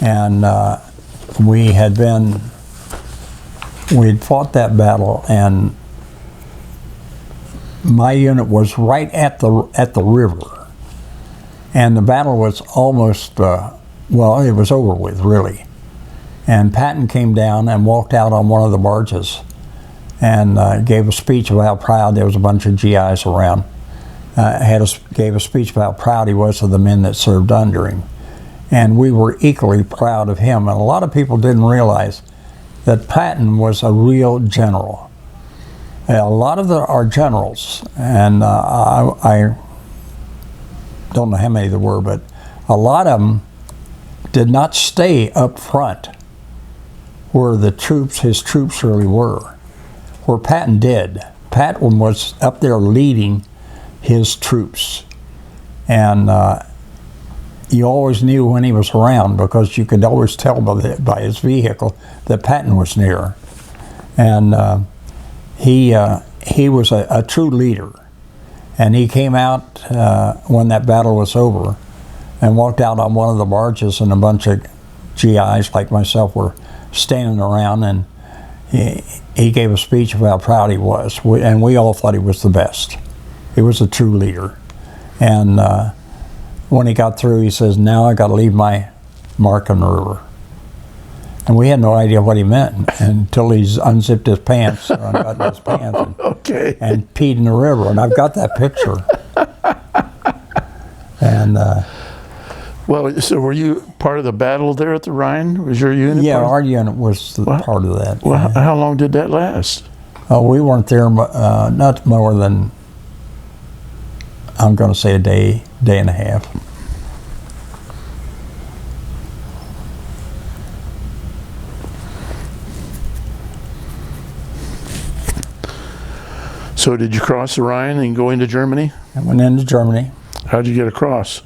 And we'd fought that battle, and my unit was right at the river. And the battle was almost, well, it was over with, really. And Patton came down and walked out on one of the barges and gave a speech about how proud, there was a bunch of GIs around, gave a speech about how proud he was of the men that served under him. And we were equally proud of him. And a lot of people didn't realize that Patton was a real general. A lot of our generals, and I don't know how many there were, but a lot of them did not stay up front where his troops really were, where Patton did. Patton was up there leading his troops. And you always knew when he was around because you could always tell by his vehicle that Patton was near. And he was a true leader. And he came out when that battle was over and walked out on one of the barges, and a bunch of GIs like myself were standing around, and he gave a speech of how proud he was. And we all thought he was the best. He was a true leader. And when he got through, he says, "Now I got to leave my mark on the river." And we had no idea what he meant until he unzipped his pants, unbuttoned his pants, and peed in the river. And I've got that picture. And well, so were you part of the battle there at the Rhine? Was your unit? Yeah, our unit was part of that. Well, how long did that last? We weren't there not more than, I'm going to say, a day and a half. So did you cross the Rhine and go into Germany? I went into Germany. How'd you get across?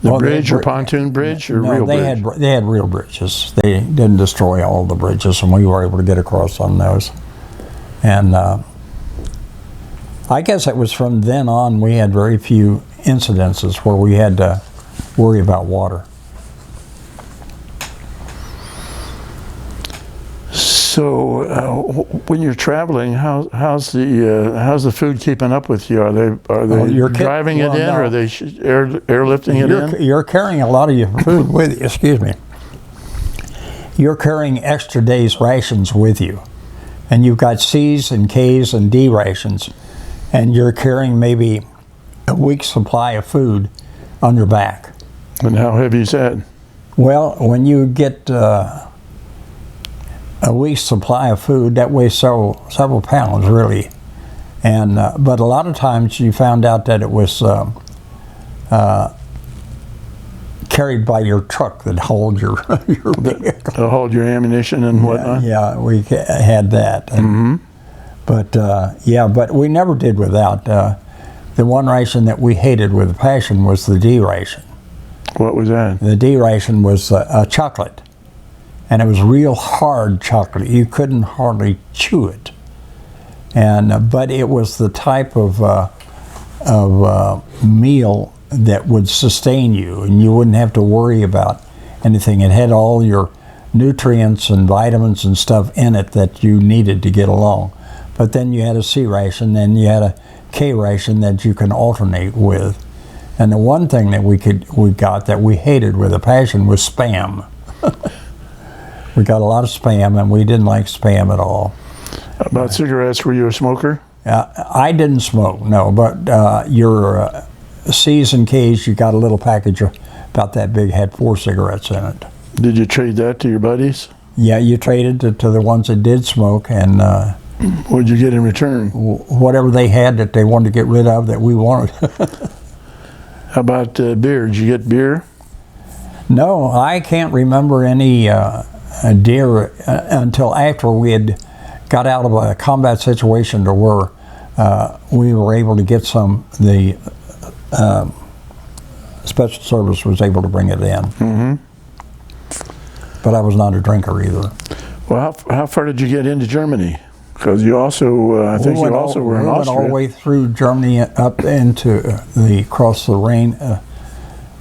The bridge or pontoon bridge or real bridge? They had real bridges. They didn't destroy all the bridges, and we were able to get across on those. And I guess it was from then on we had very few incidences where we had to worry about water. So when you're traveling, how's the food keeping up with you? Are they driving it in, or are they airlifting it in? You're carrying a lot of your food with you. Excuse me. You're carrying extra days' rations with you, and you've got C's and K's and D rations, and you're carrying maybe a week's supply of food on your back. And how heavy is that? Well, when you get a week's supply of food, that weighs several pounds, really. And but a lot of times you found out that it was carried by your truck that hauled your vehicle. To hold your ammunition and whatnot? Yeah, we had that. And, but we never did without. The one ration that we hated with a passion was the D ration. What was that? The D ration was chocolate. And it was real hard chocolate. You couldn't hardly chew it. And but it was the type of meal that would sustain you, and you wouldn't have to worry about anything. It had all your nutrients and vitamins and stuff in it that you needed to get along. But then you had a C ration, and you had a K ration that you can alternate with. And the one thing that we got that we hated with a passion was Spam. We got a lot of Spam, and we didn't like Spam at all. About cigarettes, were you a smoker? I didn't smoke, no, but your C's and K's, you got a little package about that big, had 4 cigarettes in it. Did you trade that to your buddies? Yeah, you traded to the ones that did smoke, and what'd you get in return? Whatever they had that they wanted to get rid of that we wanted. How about beer? Did you get beer? No, I can't remember any deer until after we had got out of a combat situation to where we were able to get some. The Special Service was able to bring it in. Mm-hmm. But I was not a drinker either. Well, how far did you get into Germany? Because you also, I think you also were in Austria. We went all the way through Germany up into across the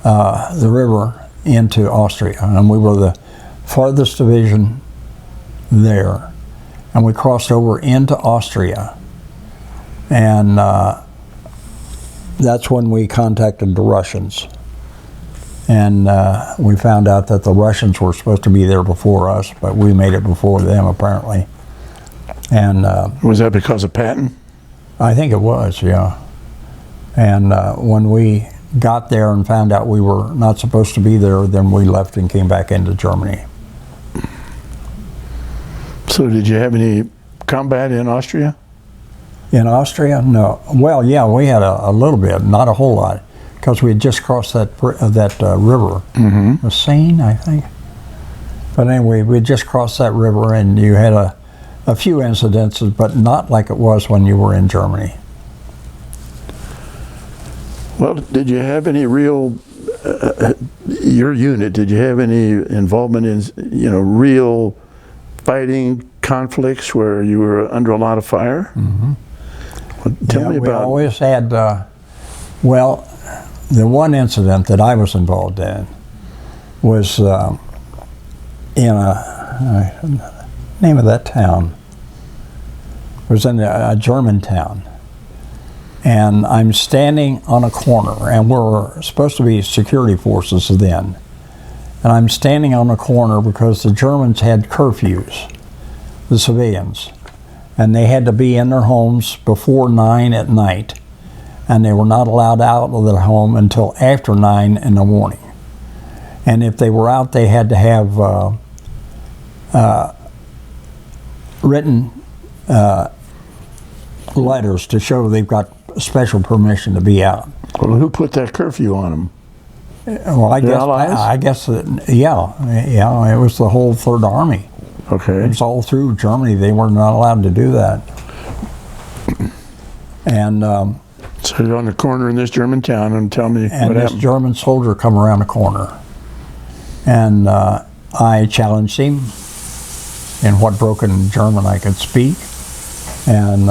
the river into Austria, and we were the farthest division there, and we crossed over into Austria, and that's when we contacted the Russians, and we found out that the Russians were supposed to be there before us, but we made it before them apparently. And was that because of Patton? I think it was, yeah. And when we got there and found out we were not supposed to be there, then we left and came back into Germany. So did you have any combat in Austria? In Austria? No. Well, yeah, we had a little bit, not a whole lot, because we had just crossed that river, the Seine, I think. But anyway, we had just crossed that river, and you had a few incidences, but not like it was when you were in Germany. Well, did you have any real, your unit, did you have any involvement in, real fighting conflicts where you were under a lot of fire? Mm-hmm. Well, tell me about. We always had, well, the one incident that I was involved in was in name of that town. It was in a German town. And I'm standing on a corner, and we're supposed to be security forces then. And I'm standing on a corner because the Germans had curfews, the civilians. And they had to be in their homes before 9 at night. And they were not allowed out of their home until after 9 in the morning. And if they were out, they had to have written letters to show they've got special permission to be out. Well, who put that curfew on them? Well, I guess it was the whole Third Army. Okay. It was all through Germany. They were not allowed to do that. And so you're on the corner in this German town, and tell me what happened. And this German soldier come around the corner, and I challenged him in what broken German I could speak, and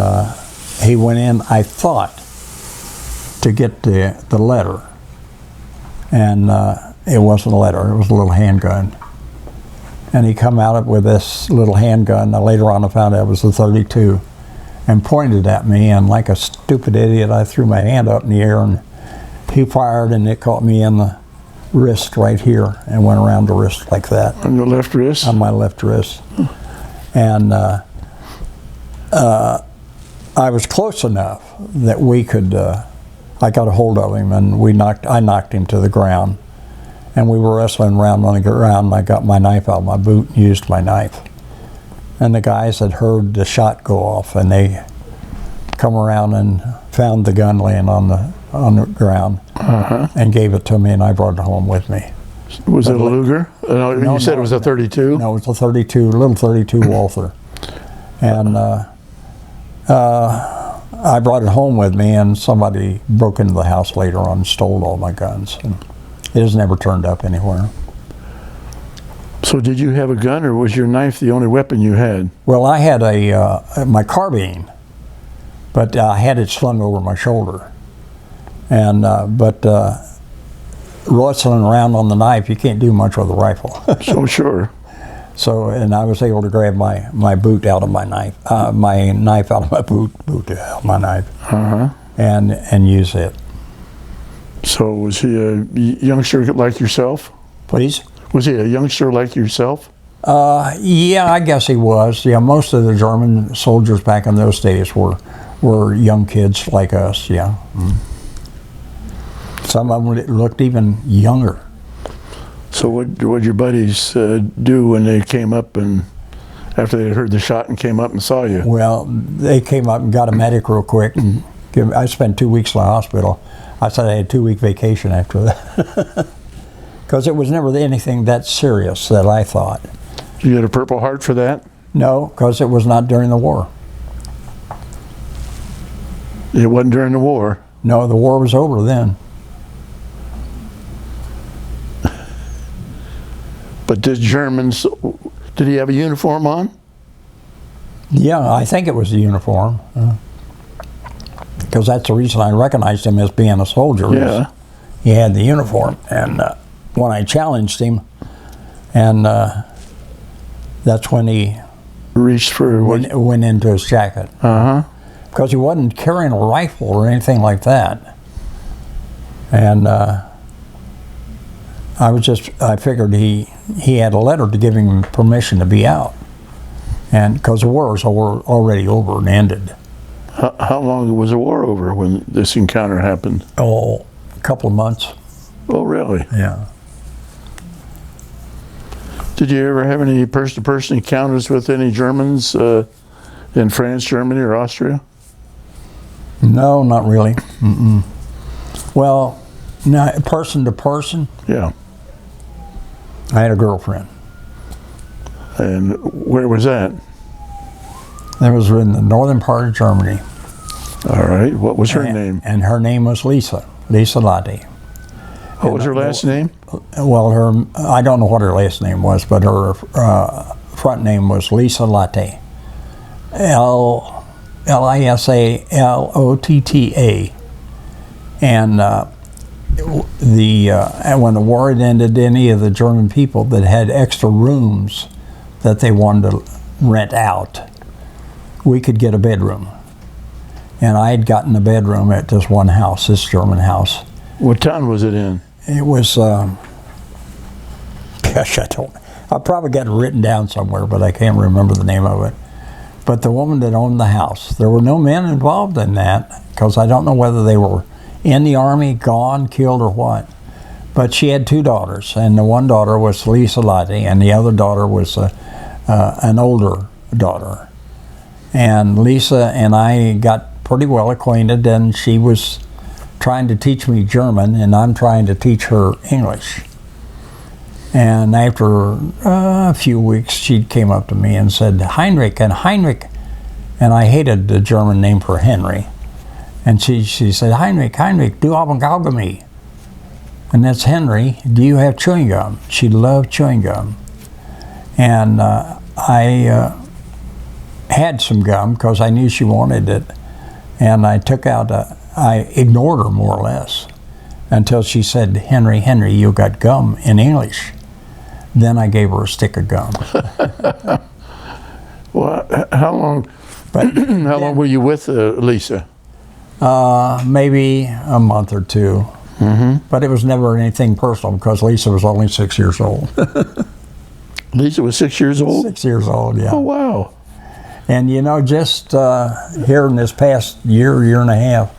he went in, I thought, to get the letter, and it wasn't a letter, it was a little handgun. And he come out with this little handgun. Later on I found out it was a .32, and pointed at me, and like a stupid idiot I threw my hand up in the air, and he fired, and it caught me in the wrist right here and went around the wrist like that. On your left wrist? On my left wrist. And I was close enough that we could, I got a hold of him, and I knocked him to the ground. And we were wrestling around on the ground, and I got my knife out of my boot and used my knife. And the guys had heard the shot go off, and they come around and found the gun laying on the ground, and gave it to me, and I brought it home with me. Was it a Luger? You said it was a .32? No, it was a little .32 Walther. And I brought it home with me, and somebody broke into the house later on and stole all my guns. And it has never turned up anywhere. So did you have a gun, or was your knife the only weapon you had? Well, I had my carbine, but I had it slung over my shoulder. And wrestling around on the knife, you can't do much with a rifle. So sure. So, and I was able to grab my boot out of my knife, my knife out of my boot out of my knife, and use it. So was he a youngster like yourself? Please? Was he a youngster like yourself? Yeah, I guess he was. Yeah, most of the German soldiers back in those days were young kids like us, yeah. Some of them looked even younger. So what your buddies do when they came up, and after they heard the shot and came up and saw you? Well, they came up and got a medic real quick. And I spent 2 weeks in the hospital. I said I had a 2-week vacation after that. Because it was never anything that serious that I thought. Did you get a Purple Heart for that? No, because it was not during the war. It wasn't during the war? No, the war was over then. But did Germans, did he have a uniform on? Yeah, I think it was the uniform. Because that's the reason I recognized him as being a soldier. Yeah. He had the uniform. And when I challenged him, and that's when he Reached for what? went into his jacket. Uh-huh. Because he wasn't carrying a rifle or anything like that. And I figured he had a letter to give him permission to be out. And because the war was already over and ended. How long was the war over when this encounter happened? Oh, a couple of months. Oh, really? Yeah. Did you ever have any person-to-person encounters with any Germans in France, Germany, or Austria? No, not really. Mm-mm. Well, no, person to person, Yeah. I had a girlfriend. And where was that? That was in the northern part of Germany. All right. What was her name? And her name was Lisa Latte. What was her last name? Well, I don't know what her last name was, but her front name was Lisa Latte. Lisalotta. And when the war had ended, any of the German people that had extra rooms that they wanted to rent out, we could get a bedroom. And I had gotten a bedroom at this one house, this German house. What town was it in? It was, gosh, I probably got it written down somewhere, but I can't remember the name of it. But the woman that owned the house, there were no men involved in that, because I don't know whether they were in the army, gone, killed, or what. But she had two daughters, and the one daughter was Lisa Latte, and the other daughter was an older daughter. And Lisa and I got pretty well acquainted, and she was trying to teach me German, and I'm trying to teach her English. And after a few weeks, she came up to me and said, Heinrich, and I hated the German name for Henry. And she said, Heinrich, du haben Kaugummi. And that's Henry, do you have chewing gum? She loved chewing gum. And I had some gum because I knew she wanted it. And I I ignored her more or less until she said, Henry, you got gum in English. Then I gave her a stick of gum. Well, how long were you with Lisa? Maybe a month or two. Mm-hmm. But it was never anything personal because Lisa was only 6 years old. Lisa was 6 years old? 6 years old, yeah. Oh, wow. And just here in this past year and a half,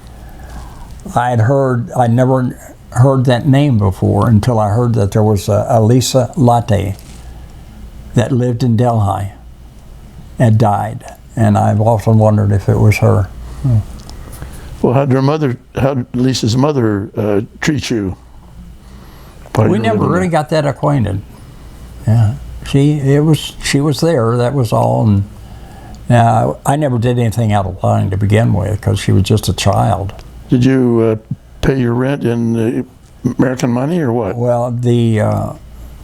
I'd never heard that name before until I heard that there was a Lisa Latte that lived in Delhi and died. And I've often wondered if it was her. Well, how did Lisa's mother treat you? We never really got that acquainted. Yeah, she was there. That was all. And I never did anything out of line to begin with because she was just a child. Did you pay your rent in American money or what? Well, the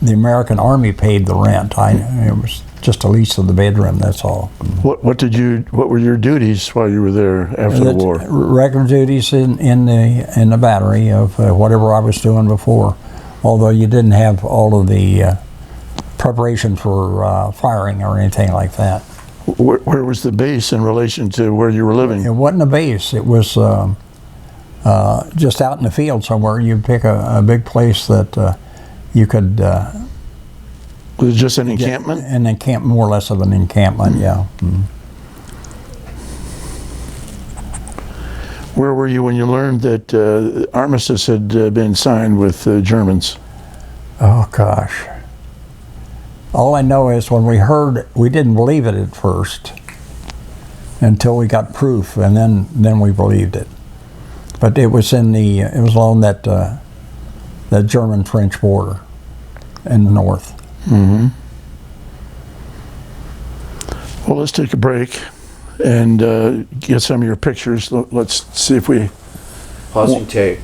American Army paid the rent. It was just a lease of the bedroom. That's all. What were your duties while you were there after the war? Regular duties in the battery of whatever I was doing before. Although you didn't have all of the preparation for firing or anything like that. Where was the base in relation to where you were living? It wasn't a base. It was just out in the field somewhere. You'd pick a big place that you could. Was it just an encampment? More or less of an encampment, yeah. Mm. Where were you when you learned that armistice had been signed with Germans? Oh gosh. All I know is when we heard, we didn't believe it at first until we got proof, and then we believed it. But it was along that German-French border in the north. Mm-hmm. Well, let's take a break and get some of your pictures. Let's see if we... Pausing tape.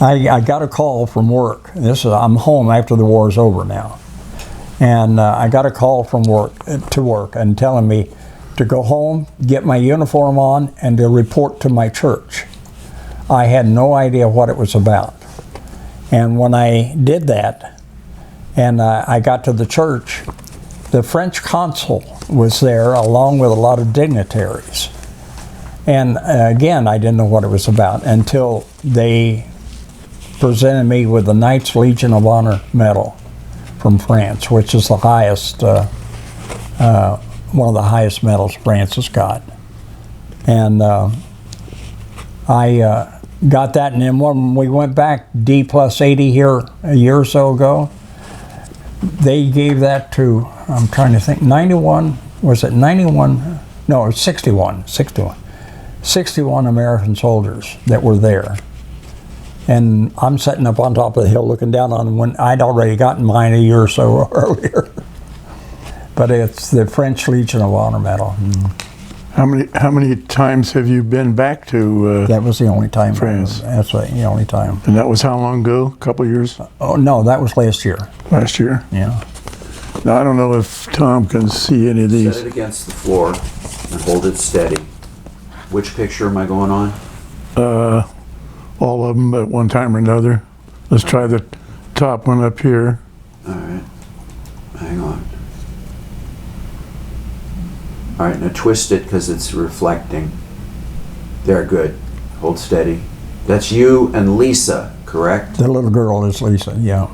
I got a call from work. I'm home after the war is over now. And I got a call from work and telling me to go home, get my uniform on, and to report to my church. I had no idea what it was about. And when I did that, and I got to the church, the French consul was there along with a lot of dignitaries. And again, I didn't know what it was about until they presented me with the Knight's Legion of Honor medal from France, which is the highest, one of the highest medals France has got. And I got that, and then when we went back D+80 here a year or so ago, they gave that to, I'm trying to think, 91, was it 91? No, it was 61 American soldiers that were there. And I'm sitting up on top of the hill looking down on them when I'd already gotten mine a year or so earlier. But it's the French Legion of Honor medal. How many times have you been back to That was the only time. France? That's the only time. And that was how long ago? A couple of years? Oh, no, that was last year. Last year? Yeah. Now, I don't know if Tom can see any of these. Set it against the floor and hold it steady. Which picture am I going on? All of them at one time or another. Let's try the top one up here. All right. Hang on. All right, now twist it because it's reflecting. There, good. Hold steady. That's you and Lisa, correct? The little girl is Lisa, yeah.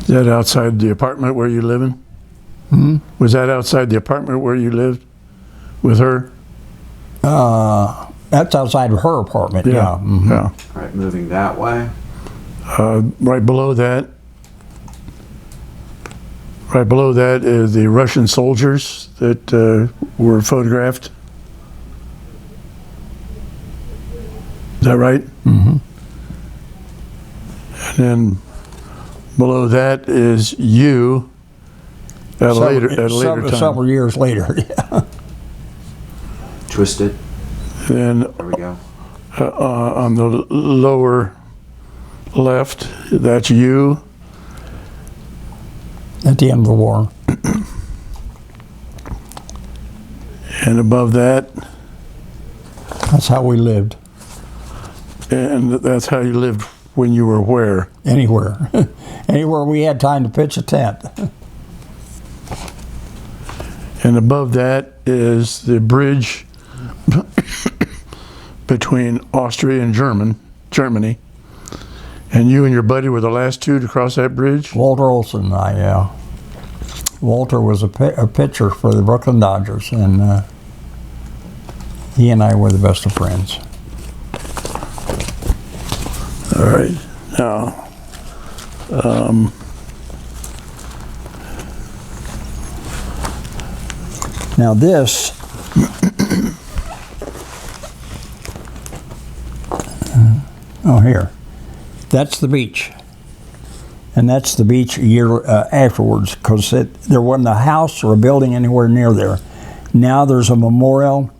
Is that outside the apartment where you live in? Hmm? Was that outside the apartment where you lived with her? That's outside of her apartment, yeah. Mhm. Yeah. All right, moving that way. Right below that is the Russian soldiers that were photographed. Is that right? Mm-hmm. And then below that is you at a later time. Several years later, yeah. Twist it. Then There we go. on the lower left, that's you. At the end of the war. And above that, That's how we lived. and that's how you lived when you were where? Anywhere. Anywhere we had time to pitch a tent. And above that is the bridge between Austria and Germany. And you and your buddy were the last two to cross that bridge? Walter Olson and I, yeah. Walter was a pitcher for the Brooklyn Dodgers, and he and I were the best of friends. All right. Now, Now this, here, that's the beach. And that's the beach a year afterwards, because there wasn't a house or a building anywhere near there. Now there's a memorial,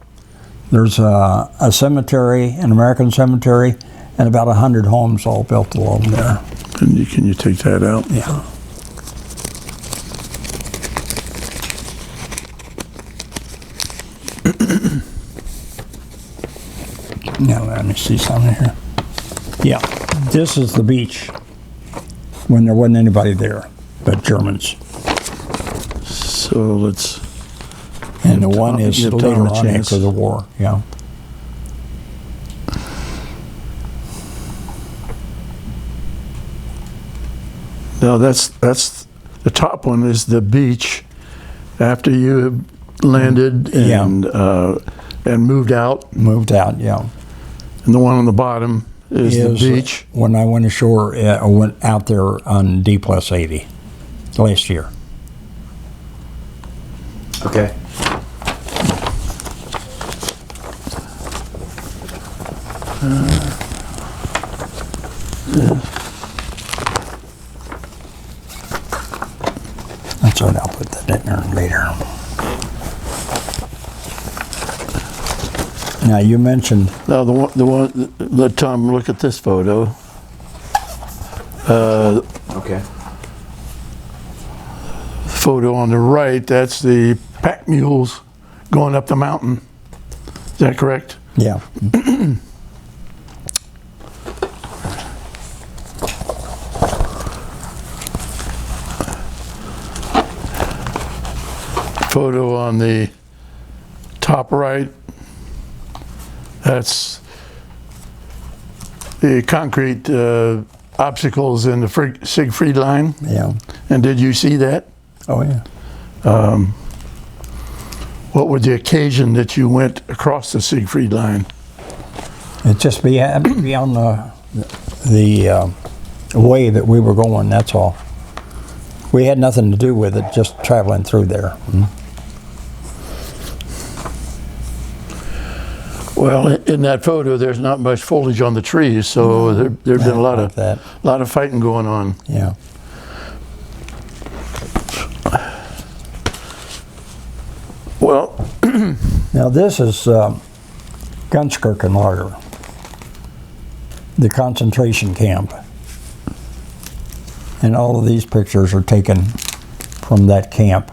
there's a cemetery, an American cemetery, and about 100 homes all built along there. can you take that out? Yeah. Now let me see something here. Yeah, this is the beach when there wasn't anybody there but Germans. So let's... And the one is give later Tom a on chance. after the war, yeah. No, that's the top one is the beach after you have landed and moved out. Moved out, yeah. And the one on the bottom is the beach. When I went ashore, I went out there on D+80 last year. Okay. That's what I'll put that in there later. Now you mentioned Now the one. Let Tom look at this photo. Okay. Photo on the right. That's the pack mules going up the mountain. Is that correct? yeah. Photo on the top right. That's the concrete obstacles in the Siegfried line. Yeah. And did you see that? Oh yeah. What was the occasion that you went across the Siegfried line? It just happened to be on the way that we were going. That's all. We had nothing to do with it. Just traveling through there. Well, in that photo, there's not much foliage on the trees, so there'd been a lot of that. fighting going on. Yeah. Well, Now this is Gunskirkenlager, the concentration camp. And all of these pictures are taken from that camp.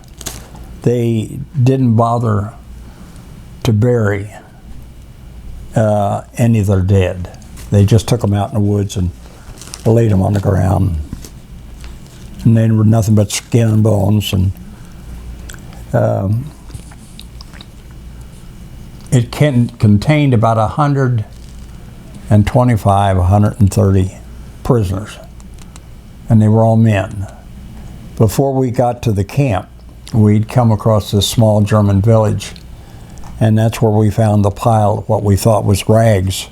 They didn't bother to bury any of their dead. They just took them out in the woods and laid them on the ground. And they were nothing but skin and bones. And it contained about 125, 130 prisoners. And they were all men. Before we got to the camp, we'd come across this small German village, and that's where we found the pile of what we thought was rags,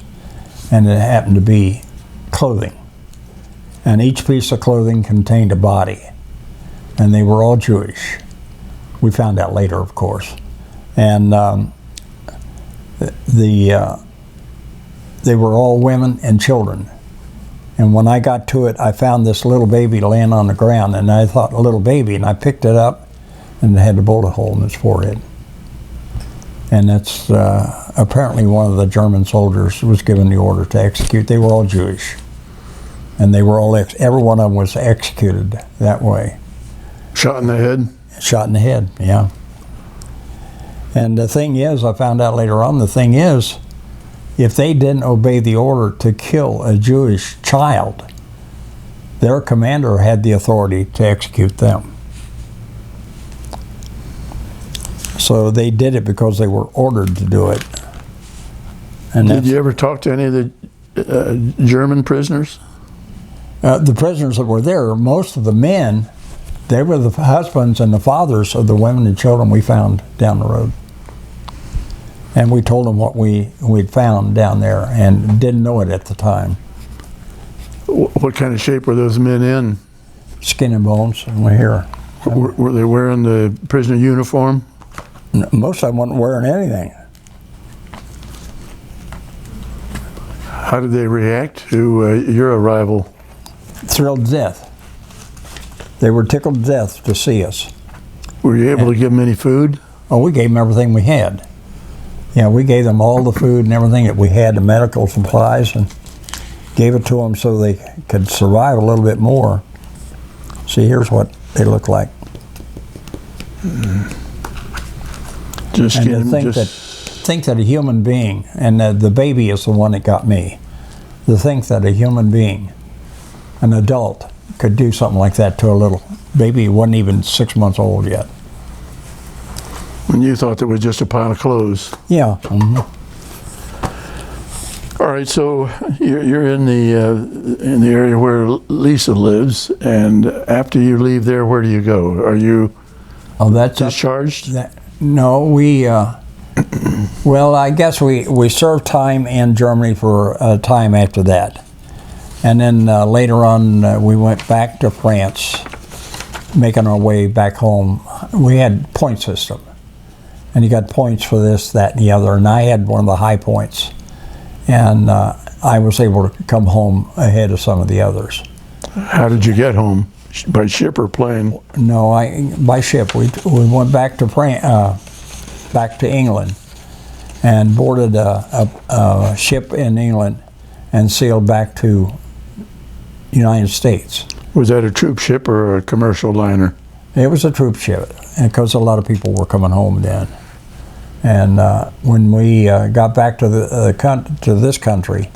and it happened to be clothing. And each piece of clothing contained a body, and they were all Jewish. We found out later, of course. And they were all women and children. And when I got to it, I found this little baby laying on the ground, and I thought, a little baby, and I picked it up, and it had a bullet hole in its forehead. And that's apparently one of the German soldiers was given the order to execute. They were all Jewish, and they were all every one of them was executed that way. shot in the head. Shot in the head, yeah. And the thing is, I found out later on, the thing is, if they didn't obey the order to kill a Jewish child, their commander had the authority to execute them. So they did it because they were ordered to do it. And Did you ever talk to any of the German prisoners? the prisoners that were there, most of the men, they were the husbands and the fathers of the women and children we found down the road. And we told them what we'd found down there and didn't know it at the time. What kind of shape were those men in? Skin and bones, and we're here. Were they wearing the prisoner uniform? Most of them weren't wearing anything. How did they react to your arrival? Thrilled to death. They were tickled to death to see us. Were you able to give them any food? Oh, we gave them everything we had. Yeah, we gave them all the food and everything that we had, the medical supplies, and gave it to them so they could survive a little bit more. See, here's what they look like. Just And to kidding. think that a human being, and the baby is the one that got me, to think that a human being, an adult, could do something like that to a little baby who wasn't even 6 months old yet. When you thought it was just a pile of clothes. Yeah. Mm-hmm. All right, so you're in the area where Lisa lives, and after you leave there, where do you go? Are you That's discharged? No, we. Well, I guess we served time in Germany for a time after that, and then later on we went back to France, making our way back home. We had point system, and you got points for this, that, and the other, and I had one of the high points, and I was able to come home ahead of some of the others. How did you get home? By ship or plane? No, by ship. We went back to back to England, and boarded a ship in England and sailed back to United States. Was that a troop ship or a commercial liner? It was a troop ship, because a lot of people were coming home then. And when we got back to this country,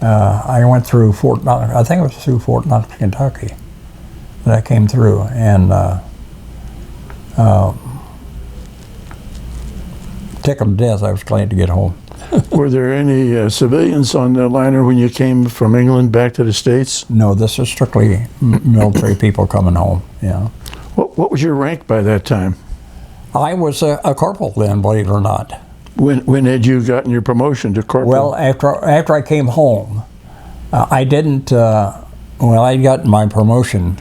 I went through Fort Knox. I think it was through Fort Knox, Kentucky, that I came through, and tickled to death. I was glad to get home. Were there any civilians on the liner when you came from England back to the States? No, this is strictly military people coming home. Yeah. What was your rank by that time? I was a corporal then, believe it or not. When had you gotten your promotion to corporal? Well, after I came home, I didn't. I got my promotion.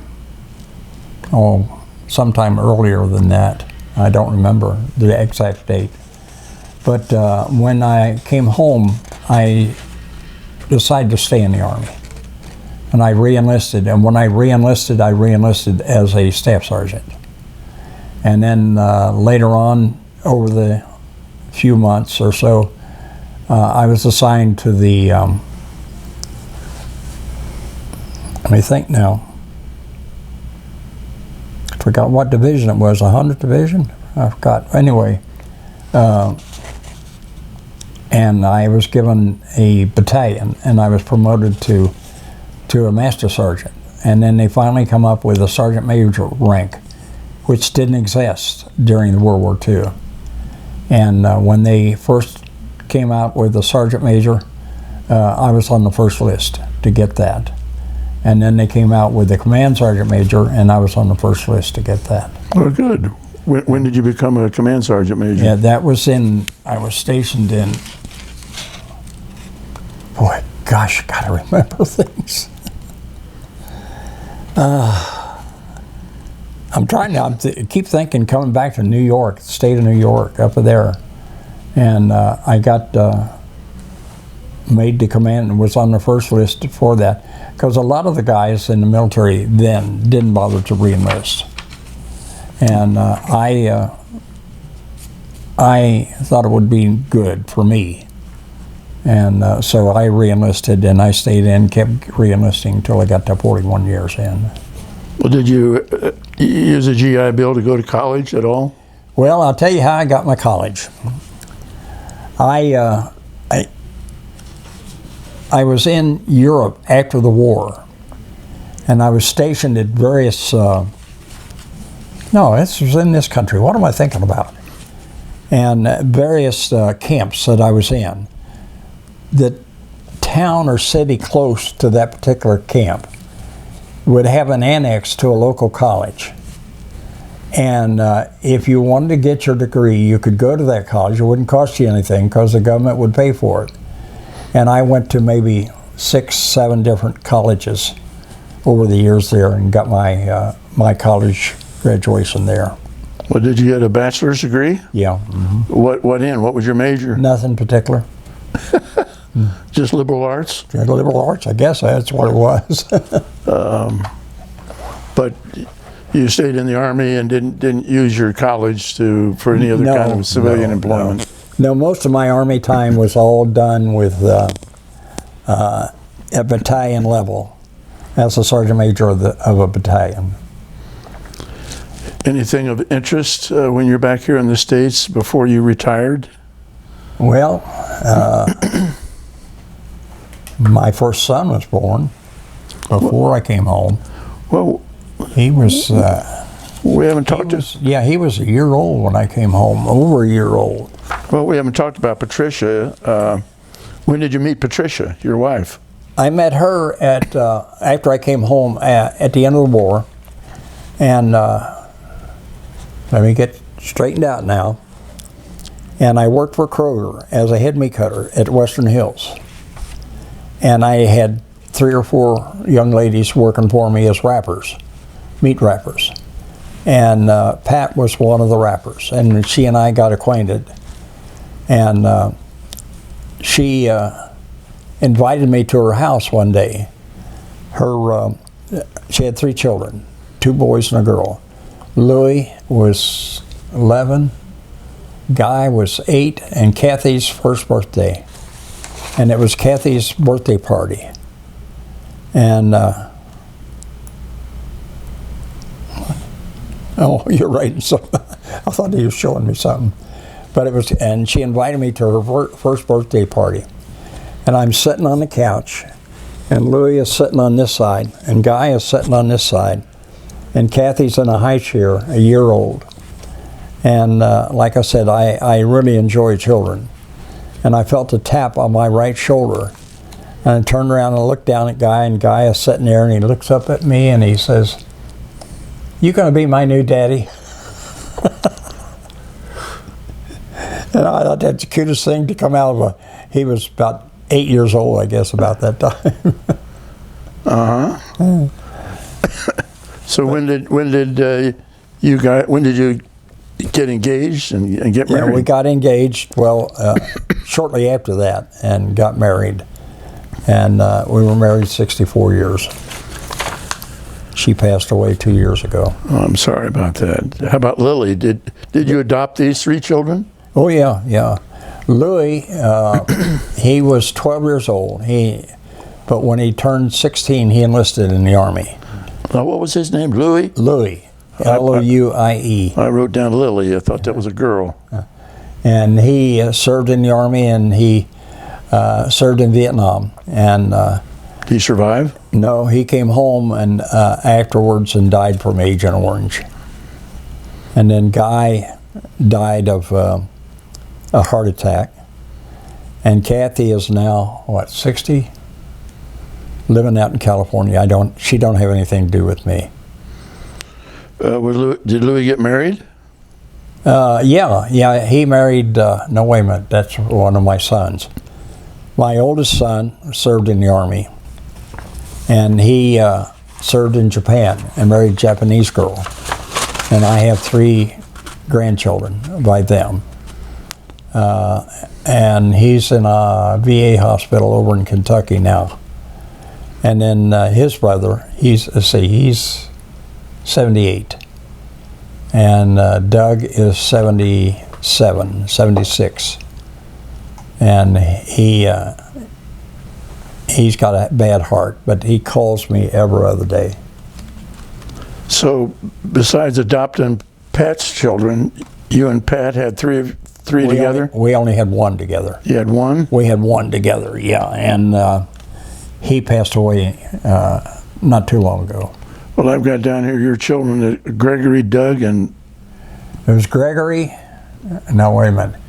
Sometime earlier than that. I don't remember the exact date. But when I came home, I decided to stay in the Army. And I re-enlisted. And when I re-enlisted as a staff sergeant. And then later on, over the few months or so, I was assigned to the, let me think now. I forgot what division it was, 100th Division? I forgot. Anyway, and I was given a battalion, and I was promoted to a master sergeant. And then they finally come up with a sergeant major rank, which didn't exist during World War II. And when they first came out with the sergeant major, I was on the first list to get that. And then they came out with the command sergeant major, and I was on the first list to get that. Oh, good. When did you become a command sergeant major? Yeah, that was I was stationed in, boy, gosh, I gotta remember things. I'm trying to keep thinking, coming back to New York, the state of New York, up there. And I got made to command and was on the first list for that. Because a lot of the guys in the military then didn't bother to re-enlist. And I thought it would be good for me. And so I re-enlisted, and I stayed in, kept re-enlisting until I got to 41 years in. Well, did you use a GI Bill to go to college at all? Well, I'll tell you how I got my college. I was in Europe after the war, and I was stationed at various, no, this was in this country. What am I thinking about? And various camps that I was in. The town or city close to that particular camp would have an annex to a local college. And if you wanted to get your degree, you could go to that college. It wouldn't cost you anything because the government would pay for it. And I went to maybe 6, 7 different colleges over the years there and got my college graduation there. Well, did you get a bachelor's degree? Yeah. Mm-hmm. What in? What was your major? Nothing particular. Just liberal arts? Liberal arts, I guess that's what it was. But you stayed in the Army and didn't use your college for any other kind of civilian employment? No, most of my Army time was all done with at battalion level as a sergeant major of a battalion. Anything of interest when you're back here in the States before you retired? Well, my first son was born before I came home. Well, he was. We haven't talked. Yeah, he was a year old when I came home. Over a year old. Well, we haven't talked about Patricia. When did you meet Patricia, your wife? I met her after I came home at the end of the war, and let me get straightened out now. And I worked for Kroger as a head meat cutter at Western Hills. And I had 3 or 4 young ladies working for me as wrappers, meat wrappers. And Pat was one of the wrappers, and she and I got acquainted. And she invited me to her house one day. She had 3 children, 2 boys and a girl. Louis was 11, Guy was 8 and Kathy's first birthday. And it was Kathy's birthday party. And, oh, you're writing something. I thought he was showing me something. But it was, and she invited me to her first birthday party. And I'm sitting on the couch, and Louis is sitting on this side, and Guy is sitting on this side, and Kathy's in a high chair, a year old. And like I said, I really enjoy children. And I felt a tap on my right shoulder. And I turned around and looked down at Guy, and Guy is sitting there, and he looks up at me, and he says, "You gonna be my new daddy?" And I thought that's the cutest thing to come out of he was about 8 years old, I guess, about that time. So when did you get engaged and get married? Yeah, we got engaged, shortly after that, and got married. And we were married 64 years. She passed away 2 years ago. Oh, I'm sorry about that. How about Lily? Did you adopt these 3 children? Oh, yeah. Louis, he was 12 years old. But when he turned 16, he enlisted in the Army. What was his name? Louis? Louis, Louie. I wrote down Lily. I thought that was a girl. And he served in the Army, and he served in Vietnam. And Did he survive? no, he came home and afterwards and died from Agent Orange. And then Guy died of a heart attack. And Kathy is now, 60? Living out in California. She don't have anything to do with me. Did Louis get married? Yeah, he married, no, wait a minute, that's one of my sons. My oldest son served in the Army, and he served in Japan and married a Japanese girl. And I have 3 grandchildren by them. And he's in a VA hospital over in Kentucky now. And then his brother, he's 78. And Doug is 77, 76. And he's got a bad heart, but he calls me every other day. So besides adopting Pat's children, you and Pat had three together? We only had one together. You had one? We had one together, yeah. And he passed away not too long ago. Well, I've got down here your children, Gregory, Doug, and... It was Gregory. Now, wait a minute.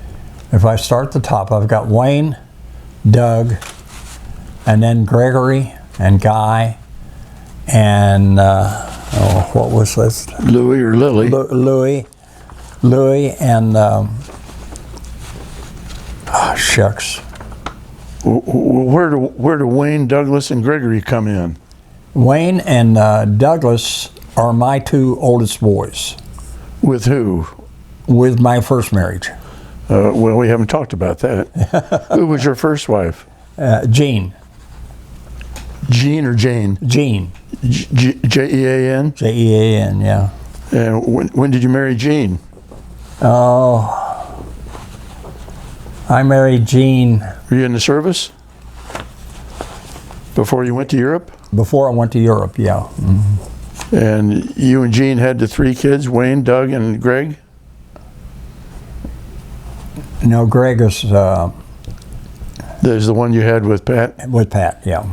If I start at the top, I've got Wayne, Doug, and then Gregory, and Guy, and, what was this? Louis or Lily? Louis, and, shucks. Where do Wayne, Douglas, and Gregory come in? Wayne and Douglas are my 2 oldest boys. With who? With my first marriage. Well, we haven't talked about that. Who was your first wife? Jean. Jean or Jane? Jean. Jean? Jean, yeah. And when did you marry Jean? Oh, I married Jean. Were you in the service? Before you went to Europe? Before I went to Europe, yeah. Mm-hmm. And you and Jean had the 3 kids, Wayne, Doug, and Greg? No, Greg is... There's the one you had with Pat? With Pat, yeah.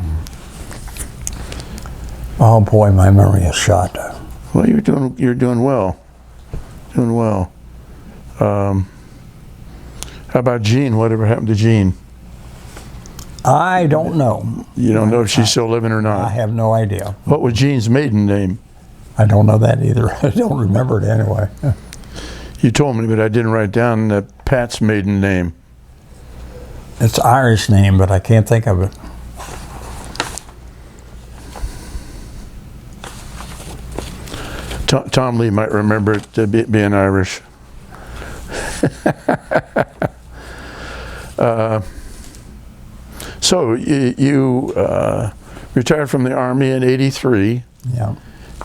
Oh boy, my memory is shot. Well, you're doing well. Doing well. How about Jean? Whatever happened to Jean? I don't know. You don't know if she's still living or not? I have no idea. What was Jean's maiden name? I don't know that either. I don't remember it anyway. You told me, but I didn't write down Pat's maiden name. It's an Irish name, but I can't think of it. Tom Lee might remember it being Irish. So you retired from the Army in '83. Yeah.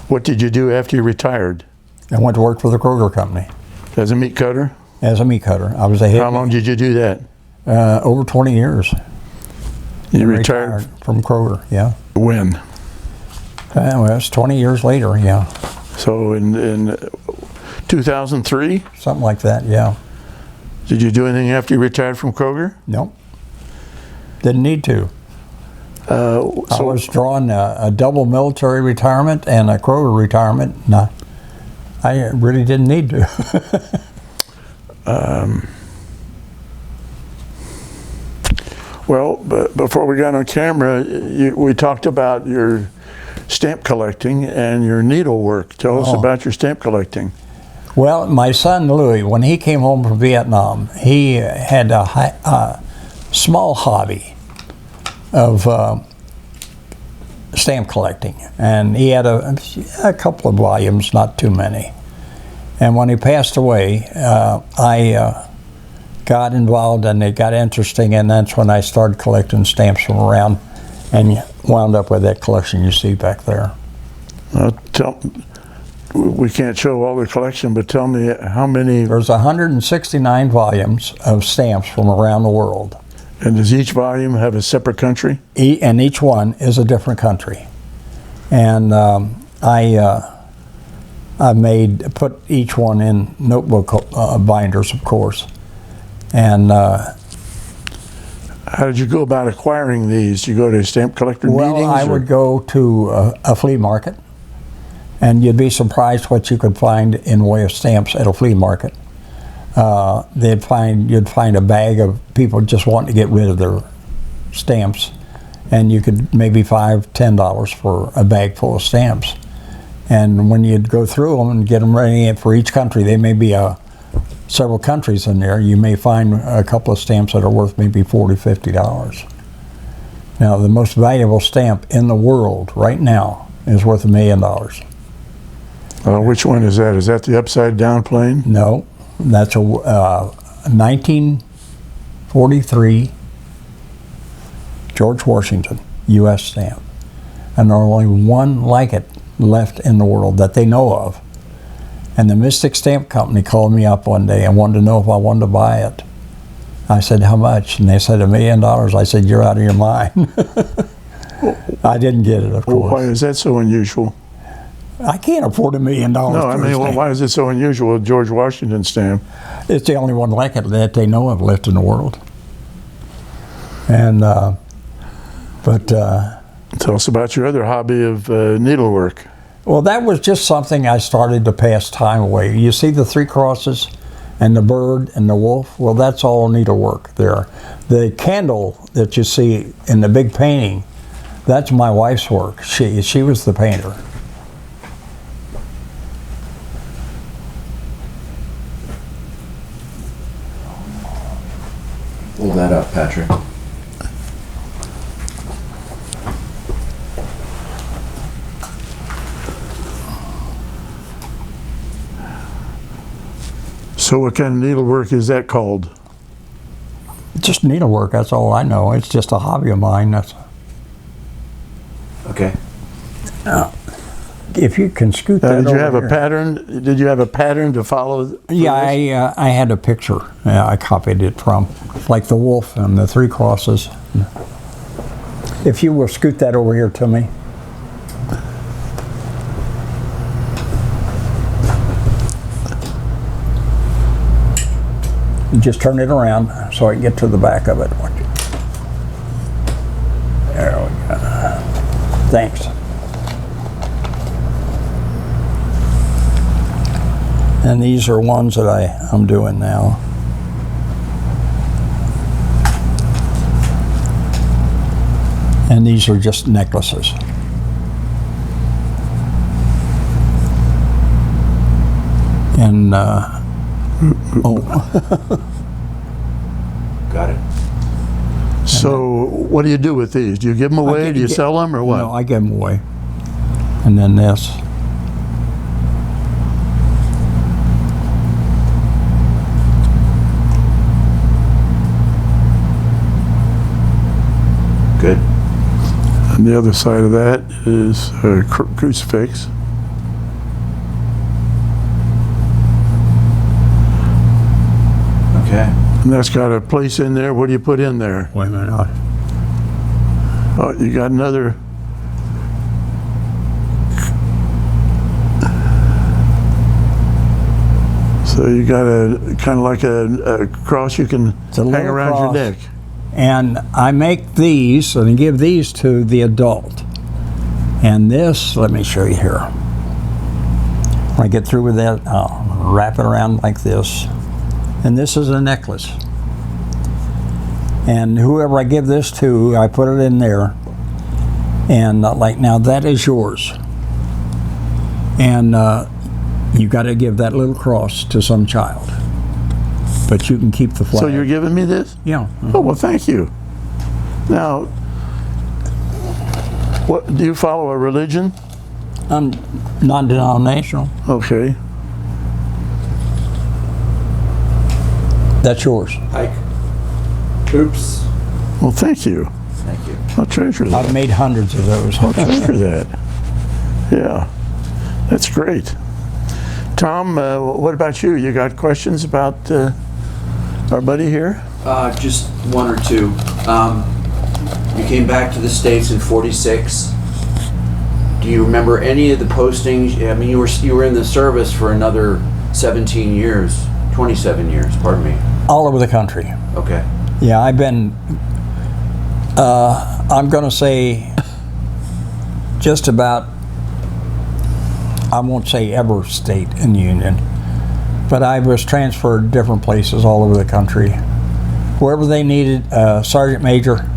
What did you do after you retired? I went to work for the Kroger Company. As a meat cutter? as a meat cutter. I was a head How long did you do that? over 20 years. You retired from Kroger, yeah. when? Well, it's 20 years later, yeah. So in 2003? Something like that, yeah. Did you do anything after you retired from Kroger? Nope. Didn't need to. I was drawing a double military retirement and a Kroger retirement. And I really didn't need to. Well, before we got on camera, we talked about your stamp collecting and your needlework. Tell us about your stamp collecting. Well, my son Louis, when he came home from Vietnam, he had a small hobby of stamp collecting, and he had a couple of volumes, not too many. And when he passed away, I got involved, and it got interesting, and that's when I started collecting stamps from around, and wound up with that collection you see back there. We can't show all the collection, but tell me how many. There's 169 volumes of stamps from around the world. And does each volume have a separate country? And each one is a different country. And I put each one in notebook binders, of course. And how did you go about acquiring these? You go to stamp collector meetings? Well, I would go to a flea market, and you'd be surprised what you could find in way of stamps at a flea market. You'd find a bag of people just wanting to get rid of their stamps, and you could maybe $5–10 for a bag full of stamps. And when you'd go through them and get them ready for each country, they may be several countries in there. You may find a couple of stamps that are worth maybe $40–50. Now, the most valuable stamp in the world right now is worth $1 million. Which one is that? Is that the upside down plane? No, that's a 1943 George Washington U.S. stamp, and there's only one like it left in the world that they know of. And the Mystic Stamp Company called me up one day and wanted to know if I wanted to buy it. I said, how much? And they said, $1 million. I said, you're out of your mind. I didn't get it, of course. Well, why is that so unusual? I can't afford $1 million. No, I mean, well, why is it so unusual, a George Washington stamp? It's the only one like it that they know of left in the world. And, tell us about your other hobby of needlework. Well, that was just something I started to pass time away. You see the 3 crosses and the bird and the wolf? Well, that's all needlework there. The candle that you see in the big painting, that's my wife's work. She was the painter. Hold that up, Patrick. So what kind of needlework is that called? Just needlework, that's all I know. It's just a hobby of mine. Okay. If you can scoot that Did you have over a here. pattern? Did you have a pattern to follow? Yeah, I had a picture. I copied it from, like the wolf and the 3 crosses. If you will scoot that over here to me. Just turn it around so I can get to the back of it. There we go. Thanks. And these are ones that I'm doing now. And these are just necklaces. And Got it. So what do you do with these? Do you give them away? Do you sell them or what? No, I give them away. And then this. Good. And the other side of that is a crucifix. And that's got a place in there. What do you put in there? Wait a minute. Oh, you got another. So you got a kind of like a cross you can a hang little around cross. your neck. And I make these and give these to the adult. And this, let me show you here. When I get through with that, I'll wrap it around like this. And this is a necklace. And whoever I give this to, I put it in there. And like, now that is yours. And you got to give that little cross to some child. But you can keep the flag. So you're giving me this? Yeah. Oh, well, thank you. Now, what do you follow a religion? I'm non-denominational. Okay. That's yours. Ike. Oops. Well, thank you. Thank you. I'll treasure that. I've made hundreds of those. I'll treasure that. Yeah, that's great. Tom, what about you? You got questions about our buddy here? Just one or two. You came back to the States in '46. Do you remember any of the postings? I mean, you were in the service for another 17 years, 27 years, pardon me. All over the country. Okay. Yeah, I've been, I'm going to say just about, I won't say every state in the Union, but I was transferred to different places all over the country. Wherever they needed a sergeant major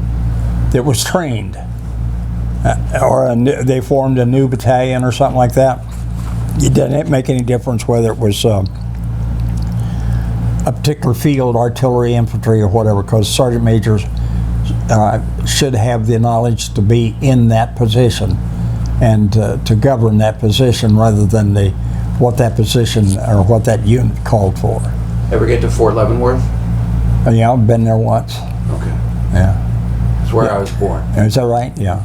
that was trained, they formed a new battalion or something like that. It didn't make any difference whether it was a particular field, artillery, infantry, or whatever, because sergeant majors should have the knowledge to be in that position and to govern that position rather than what that position or what that unit called for. Ever get to Fort Leavenworth? Yeah, I've been there once. Okay. Yeah. It's where I was born. Is that right? Yeah.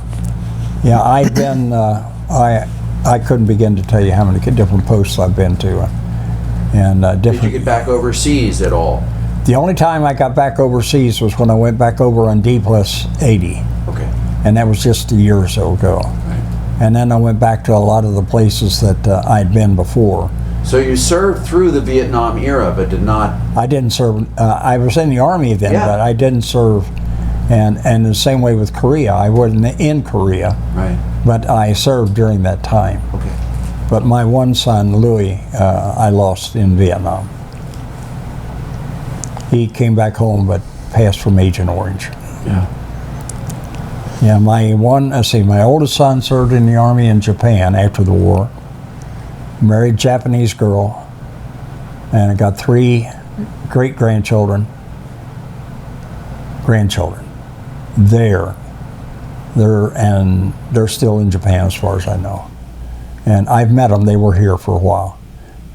Yeah, I've been, I couldn't begin to tell you how many different posts I've been to. And different. Did you get back overseas at all? The only time I got back overseas was when I went back over on D+80. Okay. And that was just a year or so ago. Right. And then I went back to a lot of the places that I'd been before. So you served through the Vietnam era, but did not. I didn't serve, I was in the Army then, Yeah. but I didn't serve. And the same way with Korea, I wasn't in Korea, Right. but I served during that time. Okay. But my one son, Louis, I lost in Vietnam. He came back home, but passed from Agent Orange. Yeah. Yeah, my oldest son served in the Army in Japan after the war. Married a Japanese girl, and I got 3 great-grandchildren. They're still in Japan as far as I know. And I've met them, they were here for a while.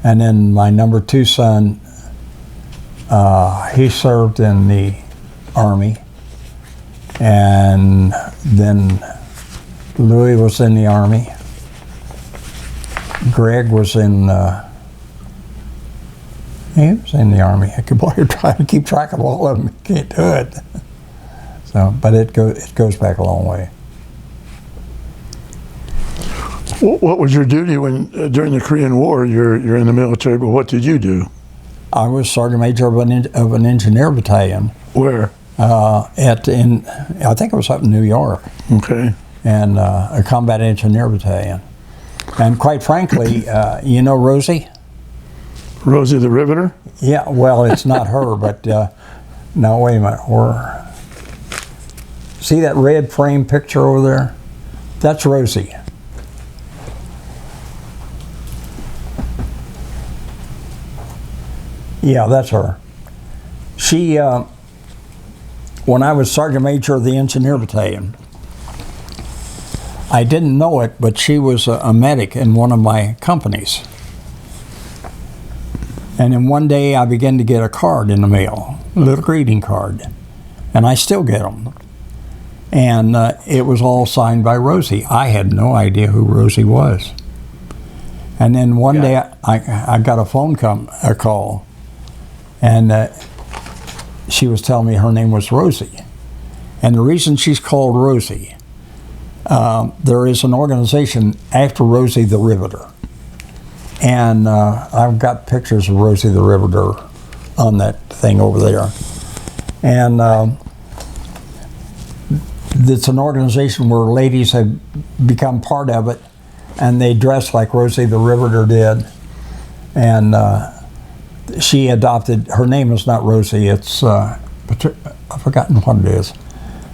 And then my number 2 son, he served in the Army. And then Louis was in the Army. Greg was in, he was in the Army. I could try to keep track of all of them, can't do it. So, but it goes back a long way. What was your duty when during the Korean War? You're in the military, but what did you do? I was sergeant major of an engineer battalion. Where? I think it was up in New York, Okay. and a combat engineer battalion. And quite frankly, you know Rosie? Rosie the Riveter? Yeah, well, it's not her, but no, wait a minute. See that red frame picture over there? That's Rosie. Yeah, that's her. She, when I was sergeant major of the engineer battalion, I didn't know it, but she was a medic in one of my companies. And then one day I began to get a card in the mail, a little greeting card, and I still get them. And it was all signed by Rosie. I had no idea who Rosie was. And then one day I got a phone call, and she was telling me her name was Rosie. And the reason she's called Rosie, there is an organization after Rosie the Riveter. And I've got pictures of Rosie the Riveter on that thing over there. And it's an organization where ladies have become part of it, and they dress like Rosie the Riveter did. And she adopted, her name is not Rosie, it's, I've forgotten what it is.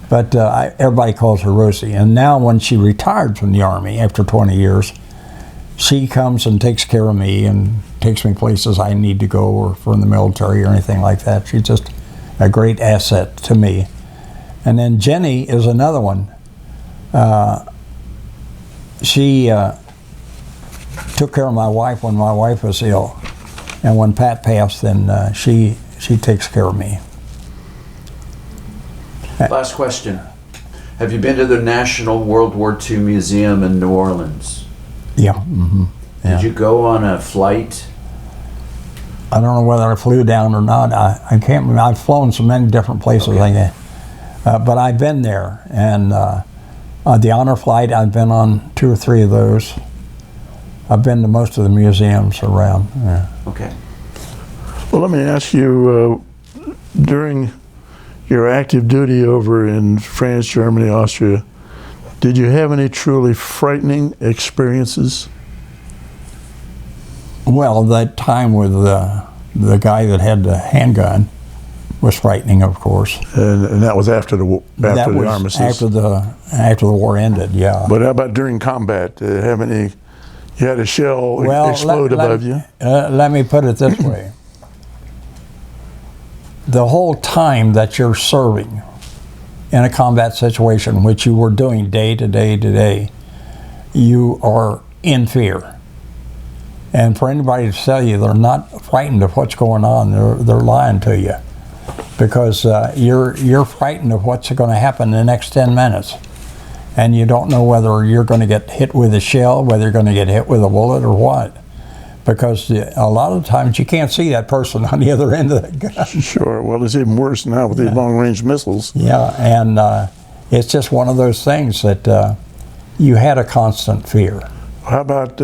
But everybody calls her Rosie. And now when she retired from the Army after 20 years, she comes and takes care of me and takes me places I need to go, or for in the military or anything like that. She's just a great asset to me. And then Jenny is another one. She took care of my wife when my wife was ill. And when Pat passed, then she takes care of me. Last question. Have you been to the National World War II Museum in New Orleans? Yeah. Mm-hmm. Yeah. Did you go on a flight? I don't know whether I flew down or not. I can't remember. I've flown so many different places. Okay. But I've been there. And the honor flight, I've been on 2 or 3 of those. I've been to most of the museums around. Yeah. Okay. Well, let me ask you, during your active duty over in France, Germany, Austria, did you have any truly frightening experiences? Well, that time with the guy that had the handgun was frightening, of course. And that was after the armistice? After the war ended, yeah. But how about during combat? You had a shell explode above you? Let me put it this way. The whole time that you're serving in a combat situation, which you were doing day to day to day, you are in fear. And for anybody to tell you they're not frightened of what's going on, they're lying to you. Because you're frightened of what's going to happen in the next 10 minutes. And you don't know whether you're going to get hit with a shell, whether you're going to get hit with a bullet or what. Because a lot of times you can't see that person on the other end of the gun. Sure. Well, it's even worse now with these long-range missiles. Yeah, and it's just one of those things that you had a constant fear. How about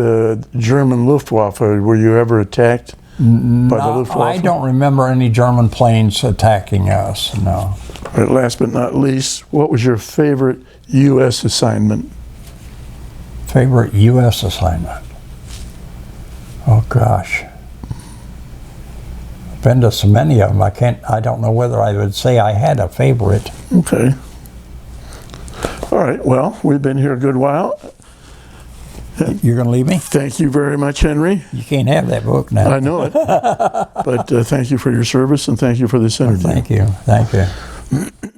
German Luftwaffe? Were you ever attacked by the Luftwaffe? I don't remember any German planes attacking us, no. All right, last but not least, what was your favorite U.S. assignment? Favorite U.S. assignment? Oh gosh. I've been to so many of them, I don't know whether I would say I had a favorite. Okay. All right, well, we've been here a good while. You're going to leave me? Thank you very much, Henry. You can't have that book now. I know it. But thank you for your service and thank you for this interview. Thank you. Thank you.